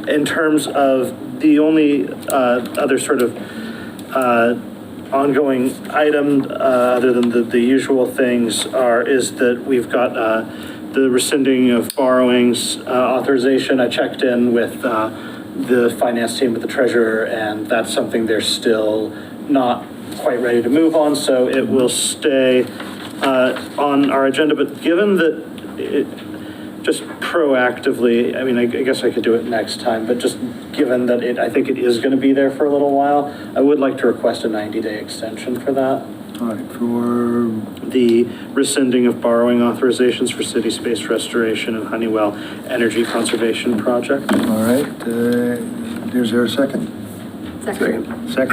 in terms of the only other sort of ongoing item, other than the usual things, is that we've got the rescinding of borrowings authorization. I checked in with the finance team with the treasurer, and that's something they're still not quite ready to move on, so it will stay on our agenda. But given that just proactively, I mean, I guess I could do it next time, but just given that I think it is going to be there for a little while, I would like to request a 90-day extension for that. All right, for the rescinding of borrowing authorizations for city space restoration and Honeywell energy conservation project. All right, is there a second? Second,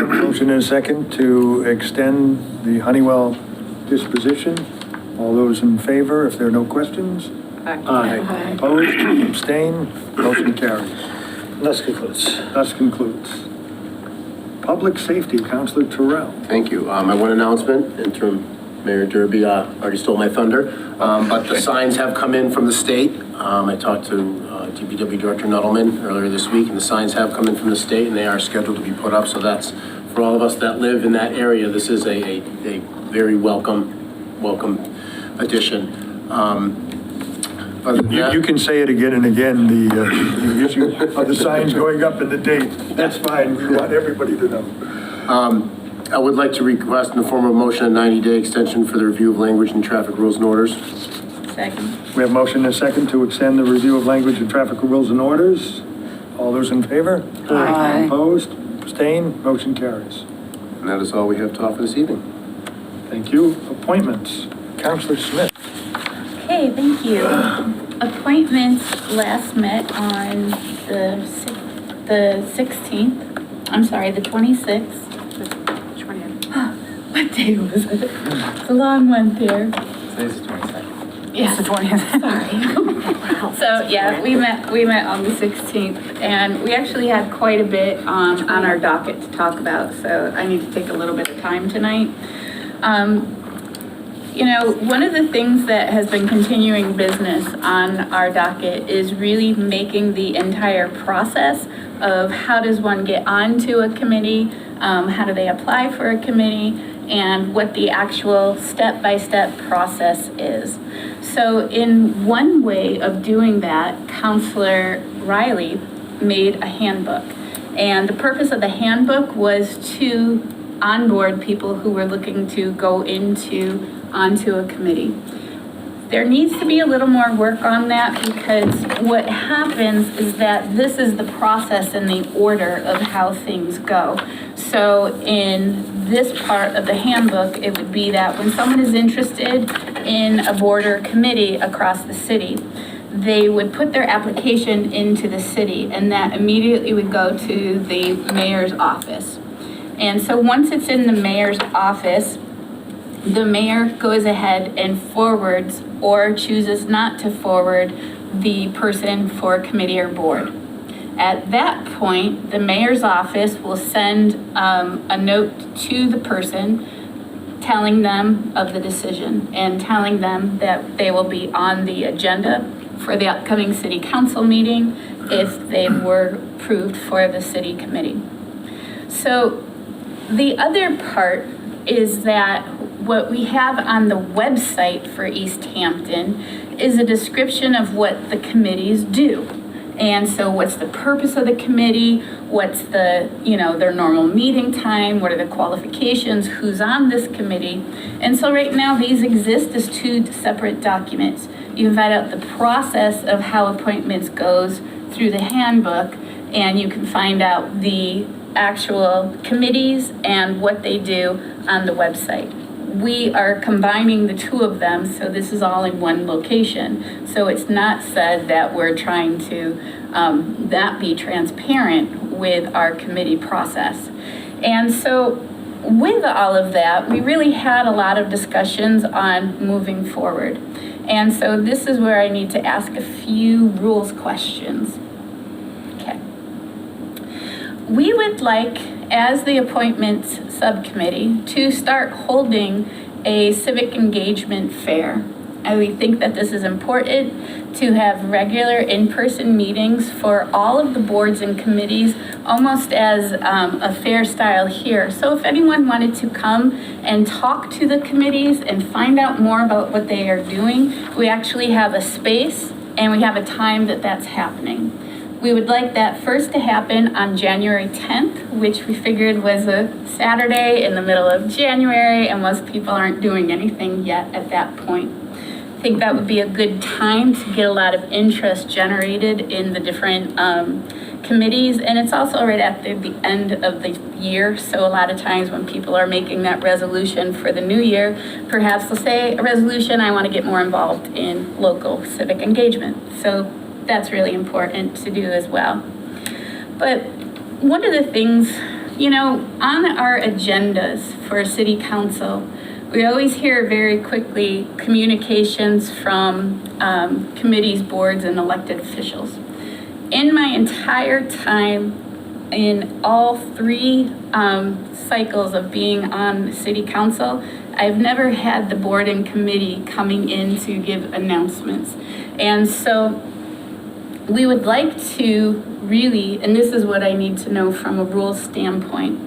motion and a second to extend the Honeywell disposition. All those in favor, if there are no questions? Aye. Opposed, abstain, motion carries. Thus concludes. Public safety, Councilor Terrell. Thank you. My one announcement, interim Mayor Derby already stole my thunder, but the signs have come in from the state. I talked to DPW Director Nuttleman earlier this week, and the signs have come in from the state, and they are scheduled to be put up. So that's, for all of us that live in that area, this is a very welcome addition. You can say it again and again, the issue of the signs going up and the date. That's fine. We want everybody to know. I would like to request in the form of motion a 90-day extension for the review of language and traffic rules and orders. Second. We have motion and a second to extend the review of language and traffic rules and orders. All those in favor? Aye. Opposed? Abstained? Motion carries. And that is all we have to offer this evening. Thank you. Appointments. Councilor Smith. Okay, thank you. Appointments last met on the 16th. I'm sorry, the 26th. What day was it? It's a long month here. Today's the 22nd. Yeah, the 20th. Sorry. So yeah, we met on the 16th, and we actually had quite a bit on our docket to talk about. So I need to take a little bit of time tonight. You know, one of the things that has been continuing business on our docket is really making the entire process of how does one get onto a committee, how do they apply for a committee, and what the actual step-by-step process is. So in one way of doing that, Councilor Riley made a handbook. And the purpose of the handbook was to onboard people who were looking to go onto a committee. There needs to be a little more work on that, because what happens is that this is the process and the order of how things go. So in this part of the handbook, it would be that when someone is interested in a board or committee across the city, they would put their application into the city, and that immediately would go to the mayor's office. And so once it's in the mayor's office, the mayor goes ahead and forwards or chooses not to forward the person for committee or board. At that point, the mayor's office will send a note to the person telling them of the decision and telling them that they will be on the agenda for the upcoming city council meeting if they were approved for the city committee. So the other part is that what we have on the website for Easthampton is a description of what the committees do. And so what's the purpose of the committee? What's the, their normal meeting time? What are the qualifications? Who's on this committee? And so right now these exist as two separate documents. You can find out the process of how appointments goes through the handbook, and you can find out the actual committees and what they do on the website. We are combining the two of them, so this is all in one location. So it's not said that we're trying to not be transparent with our committee process. And so with all of that, we really had a lot of discussions on moving forward. And so this is where I need to ask a few rules questions. Okay. We would like, as the appointments subcommittee, to start holding a civic engagement fair. And we think that this is important to have regular in-person meetings for all of the boards and committees, almost as a fair style here. So if anyone wanted to come and talk to the committees and find out more about what they are doing, we actually have a space and we have a time that that's happening. We would like that first to happen on January 10th, which we figured was a Saturday in the middle of January, and most people aren't doing anything yet at that point. I think that would be a good time to get a lot of interest generated in the different committees, and it's also right at the end of the year, so a lot of times when people are making that resolution for the new year, perhaps they'll say a resolution, I want to get more involved in local civic engagement. So that's really important to do as well. But one of the things, you know, on our agendas for city council, we always hear very quickly communications from committees, boards, and elected officials. In my entire time in all three cycles of being on city council, I've never had the board and committee coming in to give announcements. And so we would like to really, and this is what I need to know from a rules standpoint,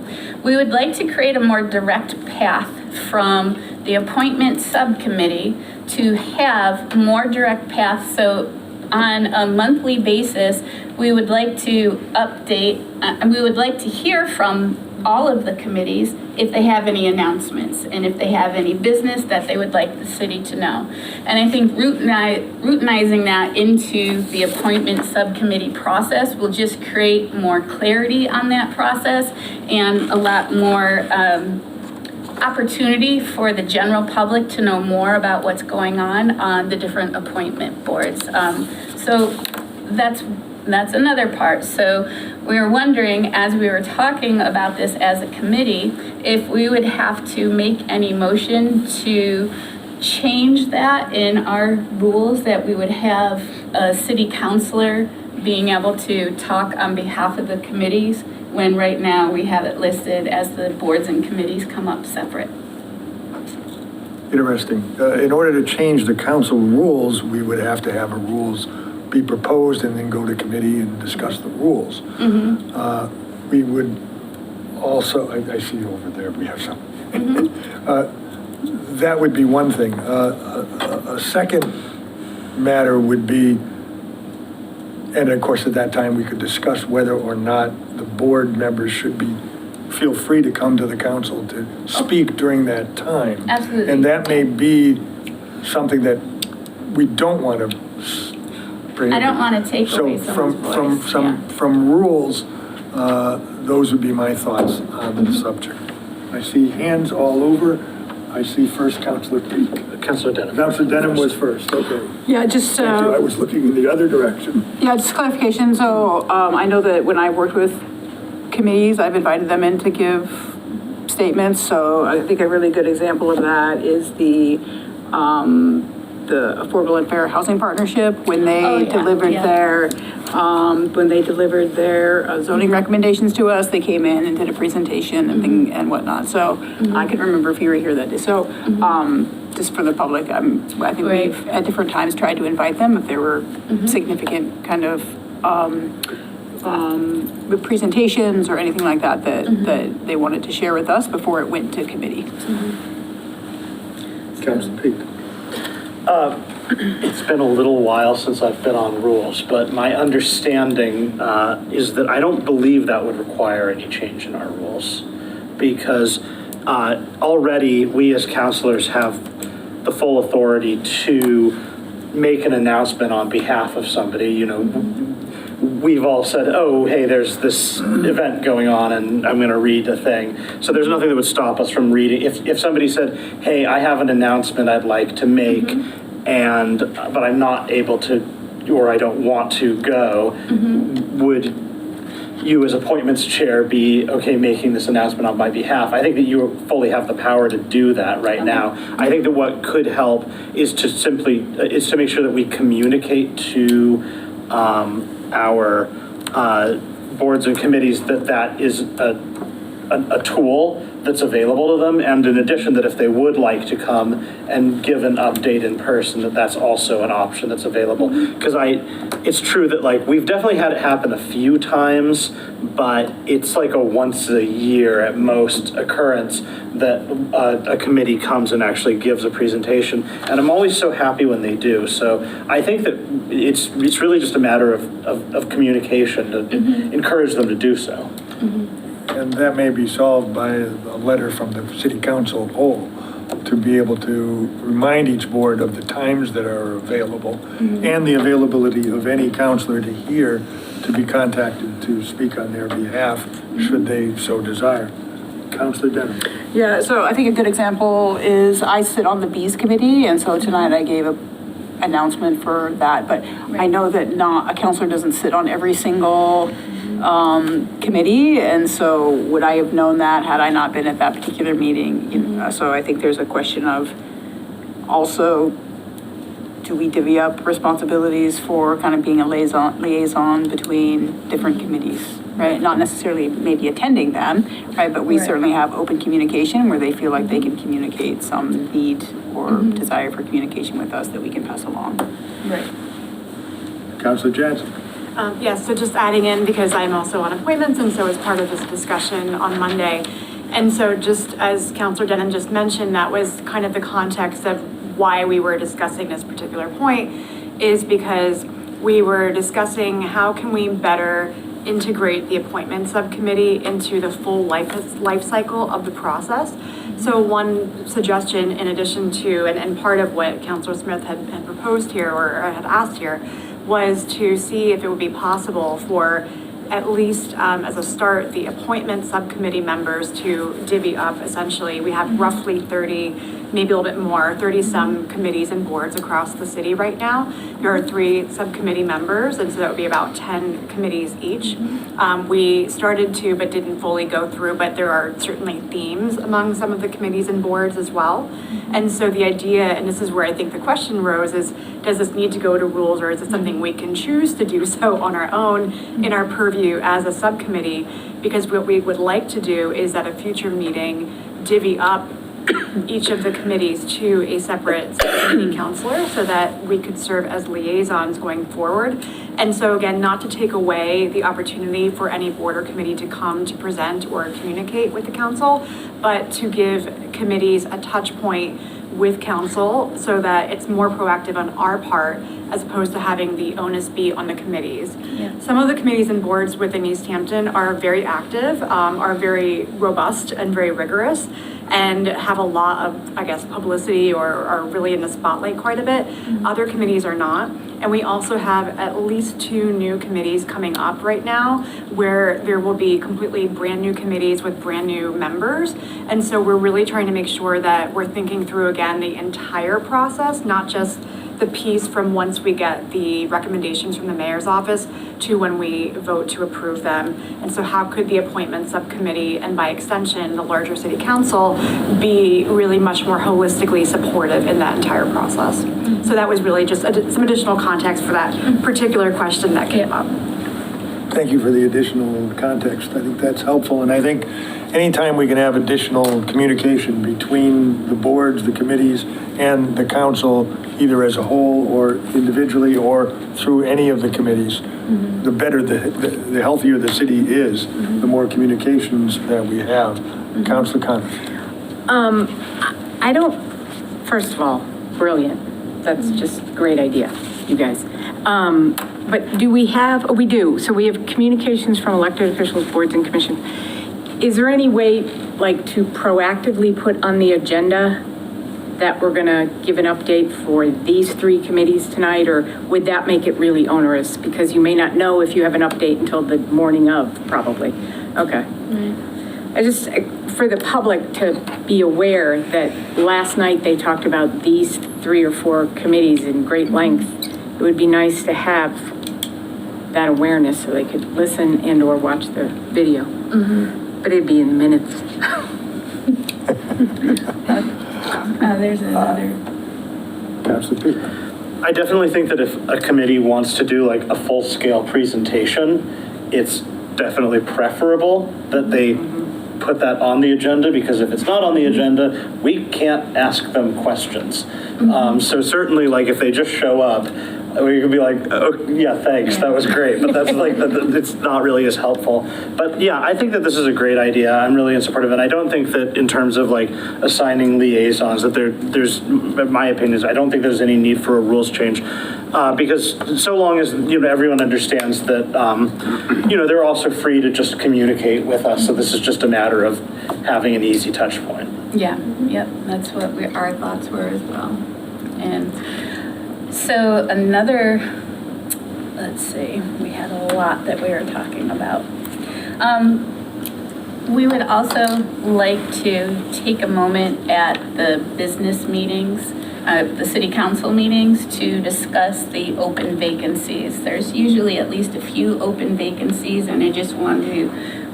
we would like to create a more direct path from the appointment subcommittee to have more direct path. So on a monthly basis, we would like to update, we would like to hear from all of the committees if they have any announcements and if they have any business that they would like the city to know. And I think routinizing that into the appointment subcommittee process will just create more clarity on that process and a lot more opportunity for the general public to know more about what's going on the different appointment boards. So that's another part. So we were wondering, as we were talking about this as a committee, if we would have to make any motion to change that in our rules, that we would have a city councilor being able to talk on behalf of the committees, when right now we have it listed as the boards and committees come up separate. Interesting. In order to change the council rules, we would have to have a rules be proposed and then go to committee and discuss the rules. Mm-hmm. We would also, I see over there, we have some. Mm-hmm. That would be one thing. A second matter would be, and of course at that time we could discuss whether or not the board members should feel free to come to the council to speak during that time. Absolutely. And that may be something that we don't want to prohibit. I don't want to take away someone's voice. From rules, those would be my thoughts on the subject. I see hands all over. I see first Councilor Peak. Councilor Denham. Councilor Denham was first, okay. Yeah, just, Thank you. I was looking in the other direction. yeah, just clarification. So I know that when I've worked with committees, I've invited them in to give statements. So I think a really good example of that is the Affordable and Fair Housing Partnership, when they delivered their zoning recommendations to us. They came in and did a presentation and whatnot. So I can remember if you were here that day. So just for the public, I think we've at different times tried to invite them if there were significant kind of presentations or anything like that that they wanted to share with us before it went to committee. Councilor Peak. It's been a little while since I've been on rules, but my understanding is that I don't believe that would require any change in our rules, because already we as counselors have the full authority to make an announcement on behalf of somebody, you know, we've all said, oh, hey, there's this event going on and I'm going to read the thing. So there's nothing that would stop us from reading. If somebody said, hey, I have an announcement I'd like to make, but I'm not able to, or I don't want to go, would you as appointments chair be okay making this announcement on my behalf? I think that you fully have the power to do that right now. I think that what could help is to make sure that we communicate to our boards and committees that is a tool that's available to them, and in addition, that if they would like to come and give an update in person, that's also an option that's available. Because it's true that like we've definitely had it happen a few times, but it's like a once a year at most occurrence that a committee comes and actually gives a presentation, and I'm always so happy when they do. So I think that it's really just a matter of communication to encourage them to do so. And that may be solved by a letter from the city council poll to be able to remind each board of the times that are available and the availability of any counselor to hear to be contacted to speak on their behalf should they so desire. Councilor Denham. Yeah, so I think a good example is I sit on the Bees Committee, and so tonight I gave an announcement for that, but I know that a counselor doesn't sit on every single committee, and so would I have known that had I not been at that particular meeting? You know, so I think there's a question of also, do we divvy up responsibilities for kind of being a liaison between different committees, right? Not necessarily maybe attending them, right? But we certainly have open communication where they feel like they can communicate some need or desire for communication with us that we can pass along. Right. Councilor Jansen. Yes, so just adding in, because I'm also on appointments, and so as part of this discussion on Monday. And so just as Councilor Denon just mentioned, that was kind of the context of why we were discussing this particular point, is because we were discussing how can we better integrate the appointment subcommittee into the full life cycle of the process. So one suggestion, in addition to, and part of what Councilor Smith had proposed here or had asked here, was to see if it would be possible for, at least as a start, the appointment subcommittee members to divvy up. Essentially, we have roughly 30, maybe a little bit more, 30-some committees and boards across the city right now. There are 3 subcommittee members, and so that would be about 10 committees each. We started to, but didn't fully go through, but there are certainly themes among some of the committees and boards as well. And so the idea, and this is where I think the question rose, is does this need to go to rules, or is it something we can choose to do so on our own in our purview as a subcommittee? Because what we would like to do is at a future meeting divvy up each of the committees to a separate subcommittee counselor so that we could serve as liaisons going forward. And so again, not to take away the opportunity for any board or committee to come to present or communicate with the council, but to give committees a touch point with council so that it's more proactive on our part as opposed to having the onus be on the committees. Yeah. Some of the committees and boards within Easthampton are very active, are very robust and very rigorous, and have a lot of, I guess, publicity or are really in the spotlight quite a bit. Other committees are not. And we also have at least 2 new committees coming up right now where there will be completely brand new committees with brand new members. And so we're really trying to make sure that we're thinking through again the entire process, not just the piece from once we get the recommendations from the mayor's office to when we vote to approve them. And so how could the appointment subcommittee, and by extension, the larger city council, be really much more holistically supportive in that entire process? So that was really just some additional context for that particular question that came up. Thank you for the additional context. I think that's helpful. And I think anytime we can have additional communication between the boards, the committees, and the council, either as a whole or individually or through any of the committees, the better, the healthier the city is, the more communications that we have. Councilor Connor. I don't, first of all, brilliant. That's just a great idea, you guys. But do we have, we do, so we have communications from elected officials, boards and commissions. Is there any way, like, to proactively put on the agenda that we're gonna give an update for these 3 committees tonight, or would that make it really onerous? Because you may not know if you have an update until the morning of, probably. Okay. I just, for the public to be aware that last night they talked about these 3 or 4 committees in great length, it would be nice to have that awareness so they could listen and or watch the video. But it'd be in minutes. There's another. Councilor Pete. I definitely think that if a committee wants to do like a full-scale presentation, it's definitely preferable that they put that on the agenda, because if it's not on the agenda, we can't ask them questions. So certainly, like, if they just show up, we could be like, oh, yeah, thanks, that was great, but that's like, it's not really as helpful. But yeah, I think that this is a great idea. I'm really in support of it. I don't think that in terms of like assigning liaisons, that there's, in my opinion, is I don't think there's any need for a rules change. Because so long as, everyone understands that, they're also free to just communicate with us. So this is just a matter of having an easy touch point. Yeah, yep, that's what our thoughts were as well. And so another, let's see, we had a lot that we were talking about. We would also like to take a moment at the business meetings, the city council meetings, to discuss the open vacancies. There's usually at least a few open vacancies, and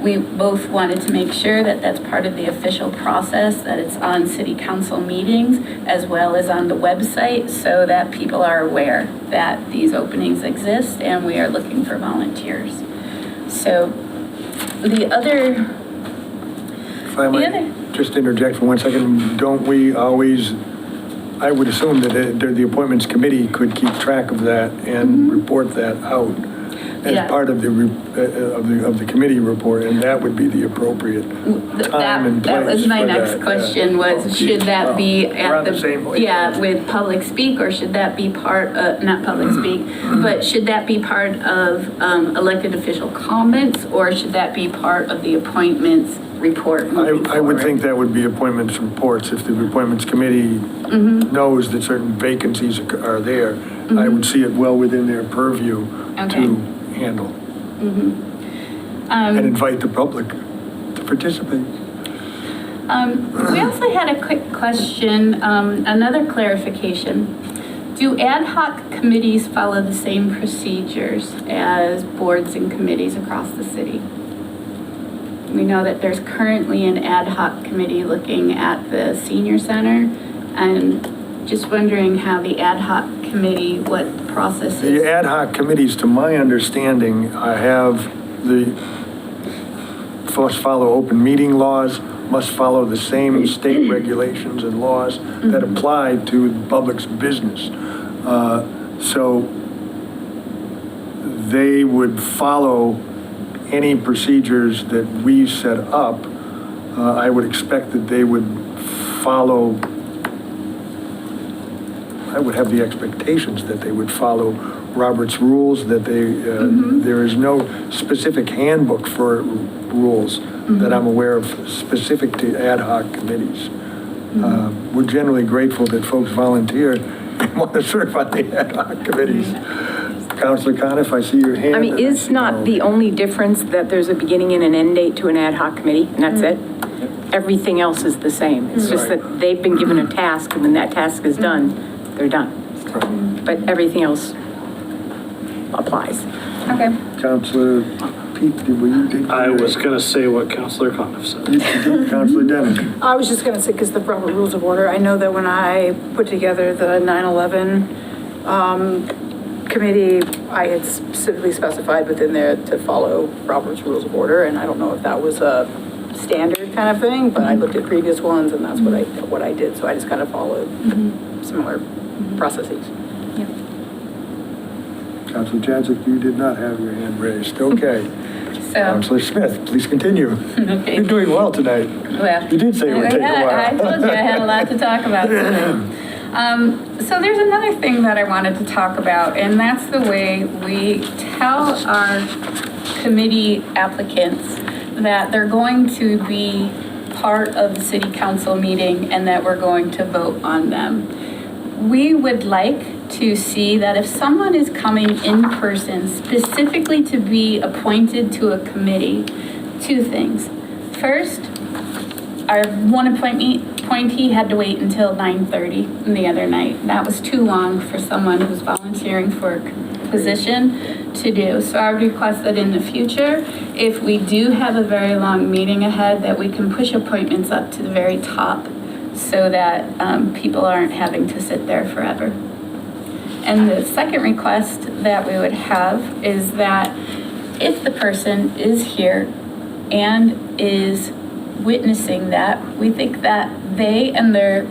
we both wanted to make sure that that's part of the official process, that it's on city council meetings as well as on the website, so that people are aware that these openings exist and we are looking for volunteers. So the other... If I might just interject for 1 second, don't we always, I would assume that the appointments committee could keep track of that and report that out as part of the committee report, and that would be the appropriate time and place. That was my next question, should that be at with public speak, or should that be part of, not public speak, but should that be part of elected official comments, or should that be part of the appointments report? I would think that would be appointments reports. If the appointments committee knows that certain vacancies are there, I would see it well within their purview to handle and invite the public to participate. We also had a quick question, another clarification. Do ad hoc committees follow the same procedures as boards and committees across the city? We know that there's currently an ad hoc committee looking at the senior center, and just wondering how the ad hoc committee, what process is. The ad hoc committees, to my understanding, must follow open meeting laws, must follow the same state regulations and laws that apply to the public's business. So they would follow any procedures that we set up. I would expect that they would follow, I would have the expectations that they would follow Robert's rules, that there is no specific handbook for rules that I'm aware of specific to ad hoc committees. We're generally grateful that folks volunteer and want to serve on the ad hoc committees. Councilor Coniff, I see your hand. I mean, is not the only difference that there's a beginning and an end date to an ad hoc committee, and that's it? Everything else is the same. It's just that they've been given a task, and when that task is done, they're done. But everything else applies. Okay. Councilor Pete, I was going to say what Councilor Coniff said. You did, Councilor Dennis. I was just going to say, because the Robert Rules of Order, I know that when I put together the 9/11 committee, I had specifically specified within there to follow Robert's Rules of Order, and I don't know if that was a standard kind of thing, but I looked at previous ones, and that's what I did. So I just kind of followed similar processes. Yep. Councilor Janczyk, you did not have your hand raised. Okay. Councilor Smith, please continue. Okay. You're doing well tonight. Well, you did say it would take a while. I told you I had a lot to talk about today. So there's another thing that I wanted to talk about, and that's the way we tell our committee applicants that they're going to be part of the city council meeting and that we're going to vote on them. We would like to see that if someone is coming in person specifically to be appointed to a committee, two things. First, our one appointee had to wait until 9:30 the other night. That was too long for someone who's volunteering for a position to do. So I would request that in the future, if we do have a very long meeting ahead, that we can push appointments up to the very top so that people aren't having to sit there forever. And the second request that we would have is that if the person is here and is witnessing that, we think that they and their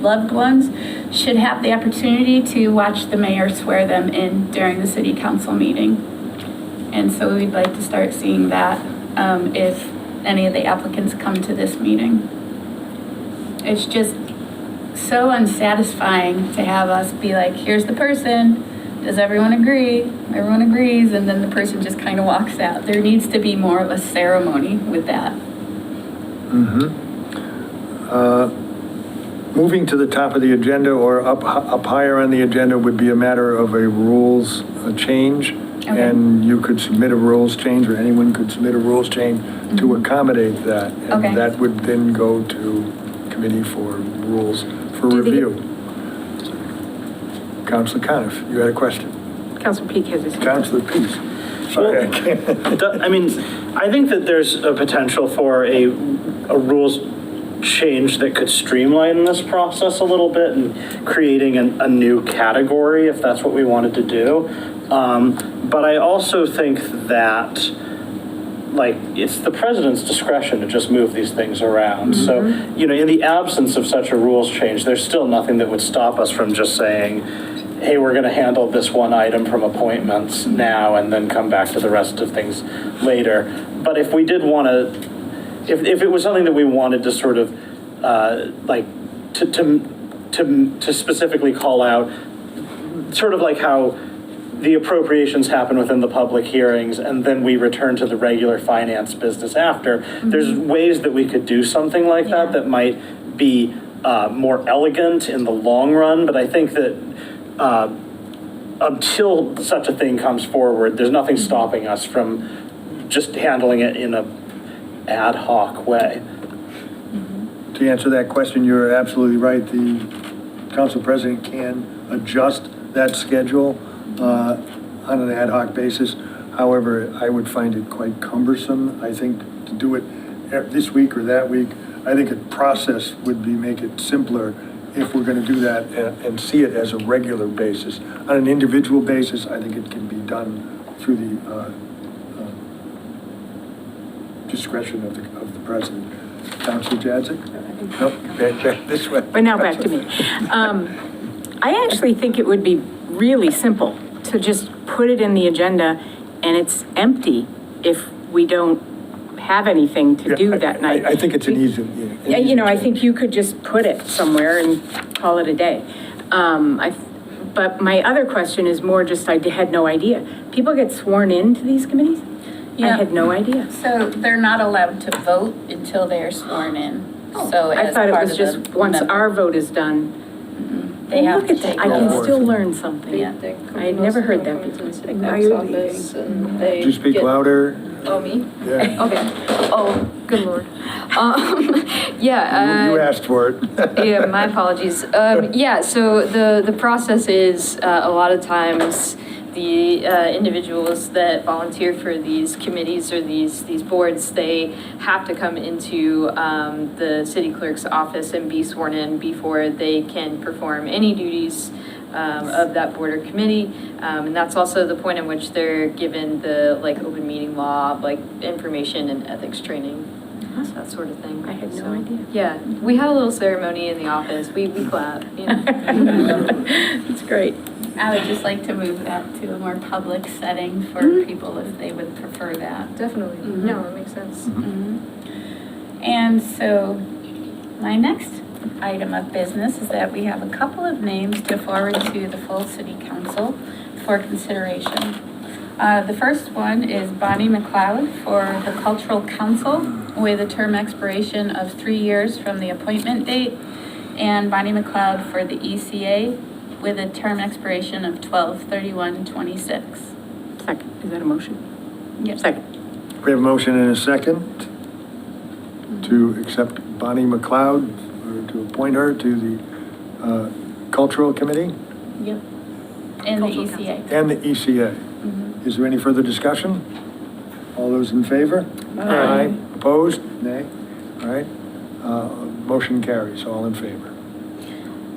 loved ones should have the opportunity to watch the mayor swear them in during the city council meeting. And so we'd like to start seeing that if any of the applicants come to this meeting. It's just so unsatisfying to have us be like, here's the person, does everyone agree? Everyone agrees, and then the person just kind of walks out. There needs to be more of a ceremony with that. Moving to the top of the agenda or up higher on the agenda would be a matter of a rules change. Okay. And you could submit a rules change, or anyone could submit a rules change to accommodate that. And Okay. that would then go to committee for rules for review. Councilor Coniff, you had a question? Councilor Peak has his hand. Councilor Peace. Sorry, I can't. I mean, I think that there's a potential for a rules change that could streamline this process a little bit and creating a new category if that's what we wanted to do. But I also think that like it's the president's discretion to just move these things around. So, you know, in the absence of such a rules change, there's still nothing that would stop us from just saying, hey, we're going to handle this one item from appointments now and then come back to the rest of things later. But if we did want to, if it was something that we wanted to sort of like to specifically call out, sort of like how the appropriations happen within the public hearings and then we return to the regular finance business after, there's ways that we could do something like that that might be more elegant in the long run. But I think that until such a thing comes forward, there's nothing stopping us from just handling it in a ad hoc way. To answer that question, you're absolutely right. The council president can adjust that schedule on an ad hoc basis. However, I would find it quite cumbersome, I think, to do it this week or that week. I think a process would be make it simpler if we're going to do that and see it as a regular basis. On an individual basis, I think it can be done through the discretion of the president. Councilor Jadzik? Nope, back this way. But now back to me. I actually think it would be really simple to just put it in the agenda and it's empty if we don't have anything to do that night. I think it's an easy. Yeah, you know, I think you could just put it somewhere and call it a day. But my other question is more just, I had no idea. People get sworn into these committees? I had no idea. So they're not allowed to vote until they're sworn in. So I thought it was just once our vote is done. They have to Look at that, take I can over. still learn something. Yeah. I had never heard that before. Could you speak louder? Oh, me? Yeah. Okay. Oh, good Lord. You asked for it. Yeah, my apologies. Yeah, so the process is a lot of times the individuals that volunteer for these committees or these boards, they have to come into the city clerk's office and be sworn in before they can perform any duties of that board or committee. And that's also the point in which they're given the open meeting law, information and ethics training. That sort of thing. I had no idea. Yeah, we had a little ceremony in the office. We clap, you know. That's great. I would just like to move that to a more public setting for people if they would prefer that. Definitely. No, that makes sense. And so my next item of business is that we have a couple of names to forward to the full city council for consideration. The first one is Bonnie McLeod for the Cultural Council with a term expiration of 3 years from the appointment date, and Bonnie McLeod for the ECA with a term expiration of 12/31/26. Second, is that a motion? Yes. Second. We have a motion and a second to accept Bonnie McLeod, or to appoint her to the Cultural Committee Yep. And the ECA. and the ECA. Is there any further discussion? All those in favor? Aye. Opposed? Nay? All right. Motion carries. All in favor.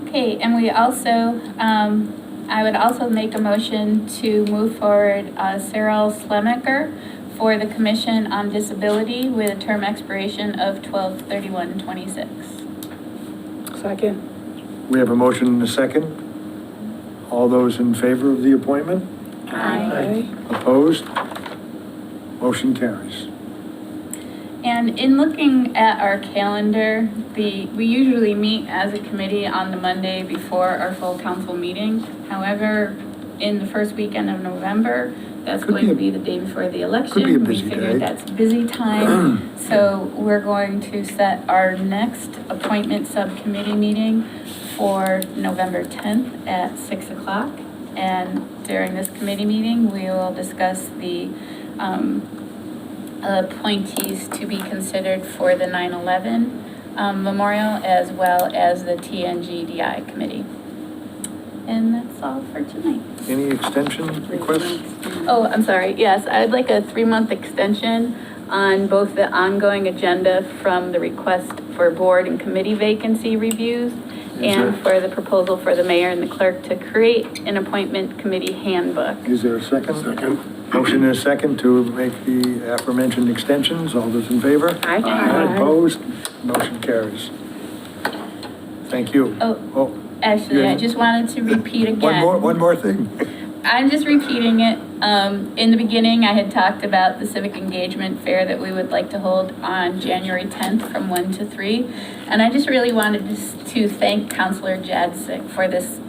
Okay, and we also, I would also make a motion to move forward Cyril Slemaker for the Commission on Disability with a term expiration of 12/31/26. Second. We have a motion and a second. All those in favor of the appointment? Aye. Opposed? Motion carries. And in looking at our calendar, we usually meet as a committee on the Monday before our full council meeting. However, in the first weekend of November, that's going to be the day before the election. Could be a busy We day. figured that's busy time. So we're going to set our next appointment subcommittee meeting for November 10th at 6 o'clock. And during this committee meeting, we will discuss the appointees to be considered for the 9/11 memorial, as well as the TNGDI committee. And that's all for tonight. Any extension requests? Oh, I'm sorry. Yes, I'd like a 3-month extension on both the ongoing agenda from the request for board and committee vacancy reviews and for the proposal for the mayor and the clerk to create an appointment committee handbook. Is there a second? Second. Motion and a second to make the aforementioned extensions. All those in favor? Aye. Opposed? Motion carries. Thank you. Oh, actually, I just wanted to repeat again. One more thing. I'm just repeating it. In the beginning, I had talked about the civic engagement fair that we would like to hold on January 10th from 1 to 3. And I just really wanted to thank Councilor Jadzik for this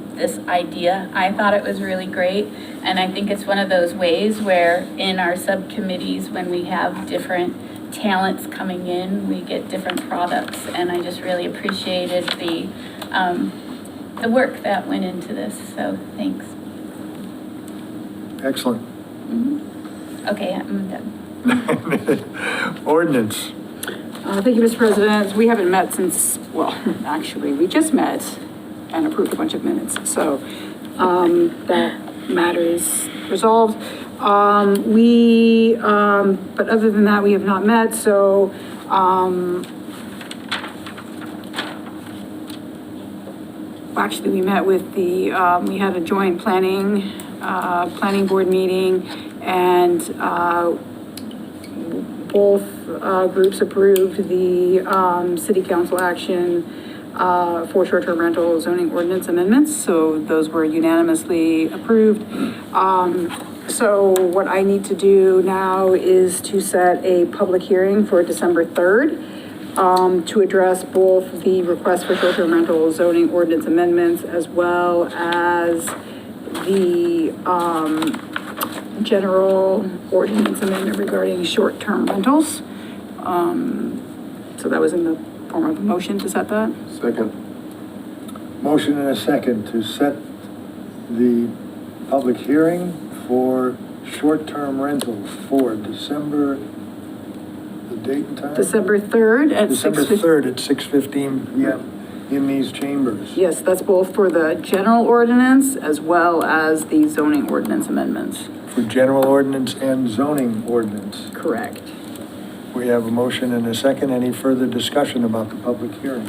idea. I thought it was really great. And I think it's one of those ways where in our subcommittees, when we have different talents coming in, we get different products. And I just really appreciated the work that went into this. So thanks. Excellent. Okay, I'm done. Ordinance. Thank you, Mr. President. We haven't met since, well, actually, we just met and approved a bunch of minutes. So that matter is resolved. But other than that, we have not met. So actually, we met with the, we had a joint planning board meeting, and both groups approved the city council action for short-term rental zoning ordinance amendments. So those were unanimously approved. So what I need to do now is to set a public hearing for December 3rd to address both the request for short-term rental zoning ordinance amendments, as well as the general ordinance amendment regarding short-term rentals. So that was in the form of a motion to set that. Second. Motion and a second to set the public hearing for short-term rentals for December, the date and time? December 3rd at December 3rd at 6:15 p.m. in these chambers. Yes, that's both for the general ordinance as well as the zoning ordinance amendments. For general ordinance and zoning ordinance. Correct. We have a motion and a second. Any further discussion about the public hearing?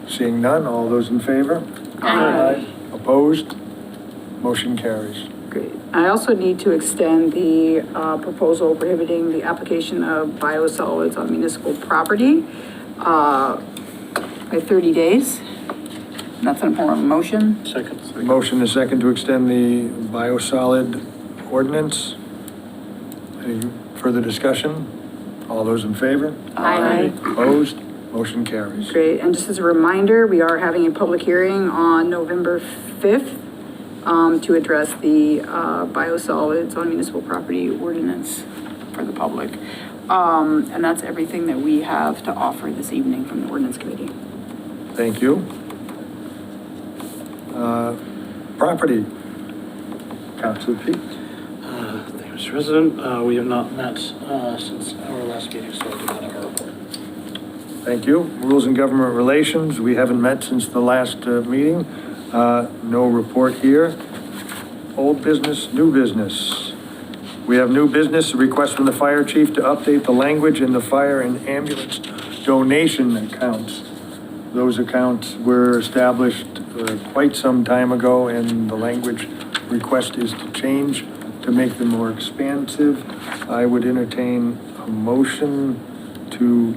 Seeing none, all those in favor? Aye. Opposed? Motion carries. Great. I also need to extend the proposal prohibiting the application of biosolids on municipal property by 30 days. And that's in form of a motion. Second. Motion and a second to extend the biosolid ordinance. Any further discussion? All those in favor? Aye. Opposed? Motion carries. Great. And just as a reminder, we are having a public hearing on November 5th to address the biosolids on municipal property ordinance for the public. And that's everything that we have to offer this evening from the ordinance committee. Thank you. Property. Councilor Pete. Thank you, Mr. President. We have not met since our last meeting, so I do not have a report. Thank you. Rules and Government Relations, we haven't met since the last meeting. No report here. Old business, new business. We have new business, a request from the fire chief to update the language in the fire and ambulance donation accounts. Those accounts were established quite some time ago, and the language request is to change to make them more expansive. I would entertain a motion to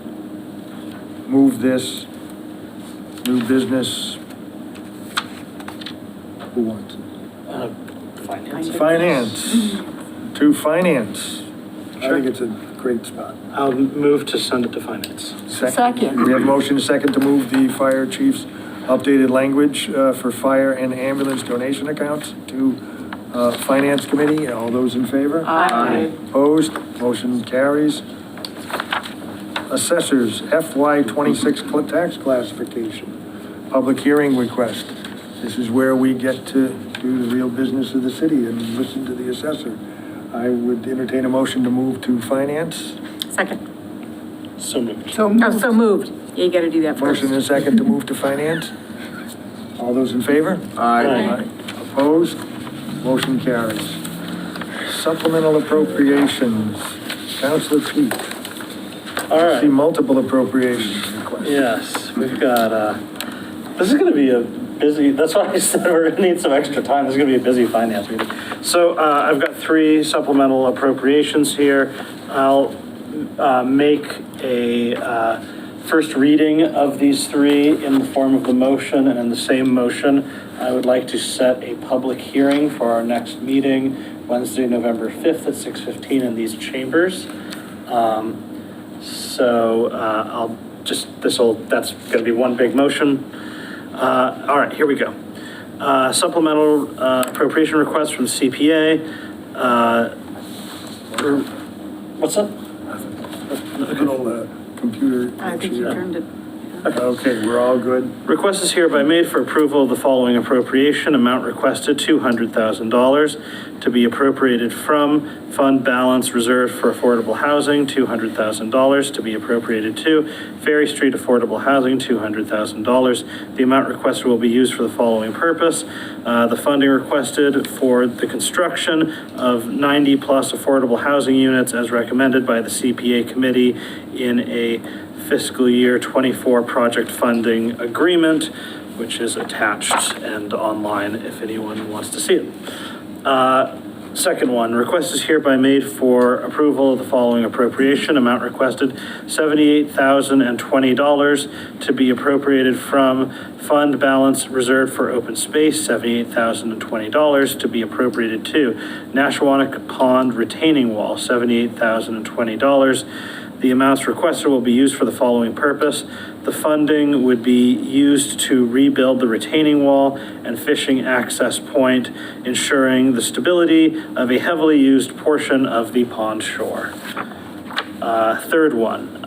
move this new business. Who wants it? Finance. Finance. To finance. I think it's a great spot. I'll move to send it to finance. Second. We have motion second to move the fire chief's updated language for fire and ambulance donation accounts to Finance Committee. All those in favor? Aye. Opposed? Motion carries. Assessors, FY 26 tax classification. Public hearing request. This is where we get to do the real business of the city and listen to the assessor. I would entertain a motion to move to finance. Second. So moved. So moved. Oh, so moved. Yeah, you gotta do that first. Motion and second to move to finance. All those in favor? Aye. Opposed? Motion carries. Supplemental appropriations. Councilor Pete. All I see right. multiple appropriations requests. Yes, we've got, this is going to be a busy, that's why I said we're going to need some extra time. This is going to be a busy finance meeting. So I've got 3 supplemental appropriations here. I'll make a first reading of these 3 in the form of the motion, and in the same motion, I would like to set a public hearing for our next meeting, Wednesday, November 5th at 6:15 in these chambers. So I'll just, that's going to be one big motion. All right, here we go. Supplemental appropriation request from CPA. What's up? Little computer. I think you turned it. Okay, we're all good. Request is hereby made for approval of the following appropriation. Amount requested, $200,000 to be appropriated from fund balance reserved for affordable housing, $200,000 to be appropriated to Ferry Street Affordable Housing, $200,000. The amount requested will be used for the following purpose. The funding requested for the construction of 90 plus affordable housing units as recommended by the CPA committee in a fiscal year 24 project funding agreement, which is attached and online if anyone wants to see it. Second one, request is hereby made for approval of the following appropriation. Amount requested, $78,020 to be appropriated from fund balance reserved for open space, $78,020 to be appropriated to Nashwanik Pond retaining wall, $78,020. The amounts requested will be used for the following purpose. The funding would be used to rebuild the retaining wall and fishing access point, ensuring the stability of a heavily used portion of the pond shore. Third one,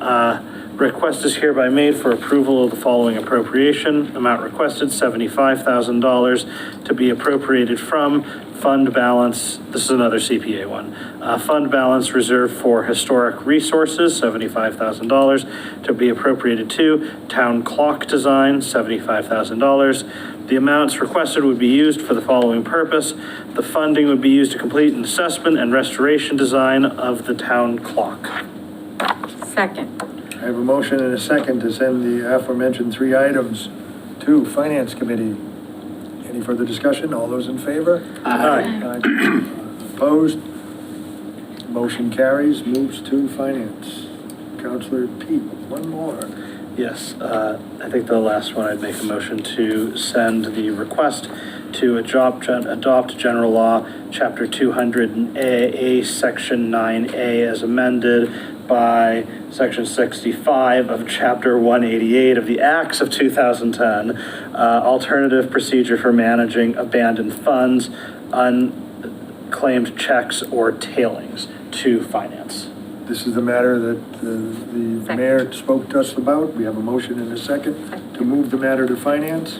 request is hereby made for approval of the following appropriation. Amount requested, $75,000 to be appropriated from fund balance, this is another CPA one, fund balance reserved for historic resources, $75,000 to be appropriated to town clock design, $75,000. The amounts requested would be used for the following purpose. The funding would be used to complete an assessment and restoration design of the town clock. Second. I have a motion and a second to send the aforementioned 3 items to Finance Committee. Any further discussion? All those in favor? Aye. Opposed? Motion carries, moves to Finance. Councilor Pete, one more. Yes, I think the last one, I'd make a motion to send the request to adopt General Law, Chapter 200A, Section 9A as amended by Section 65 of Chapter 188 of the Acts of 2010, alternative procedure for managing abandoned funds, unclaimed checks, or tailings to finance. This is the matter that the mayor spoke to us about. We have a motion and a second to move the matter to finance.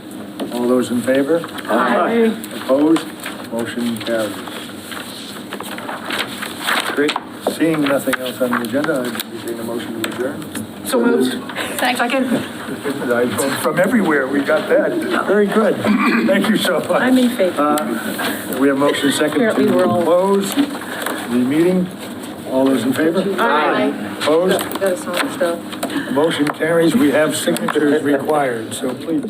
All those in favor? Aye. Opposed? Motion carries. Great. Seeing nothing else on the agenda, I entertain a motion to adjourn. So moved. Second. From everywhere, we got that. Very good. Thank you so much. I'm in favor. We have motion second Apparently we're all- to close the meeting. All those in favor? Aye. Opposed? Got some stuff. Motion carries. We have signatures required, so please.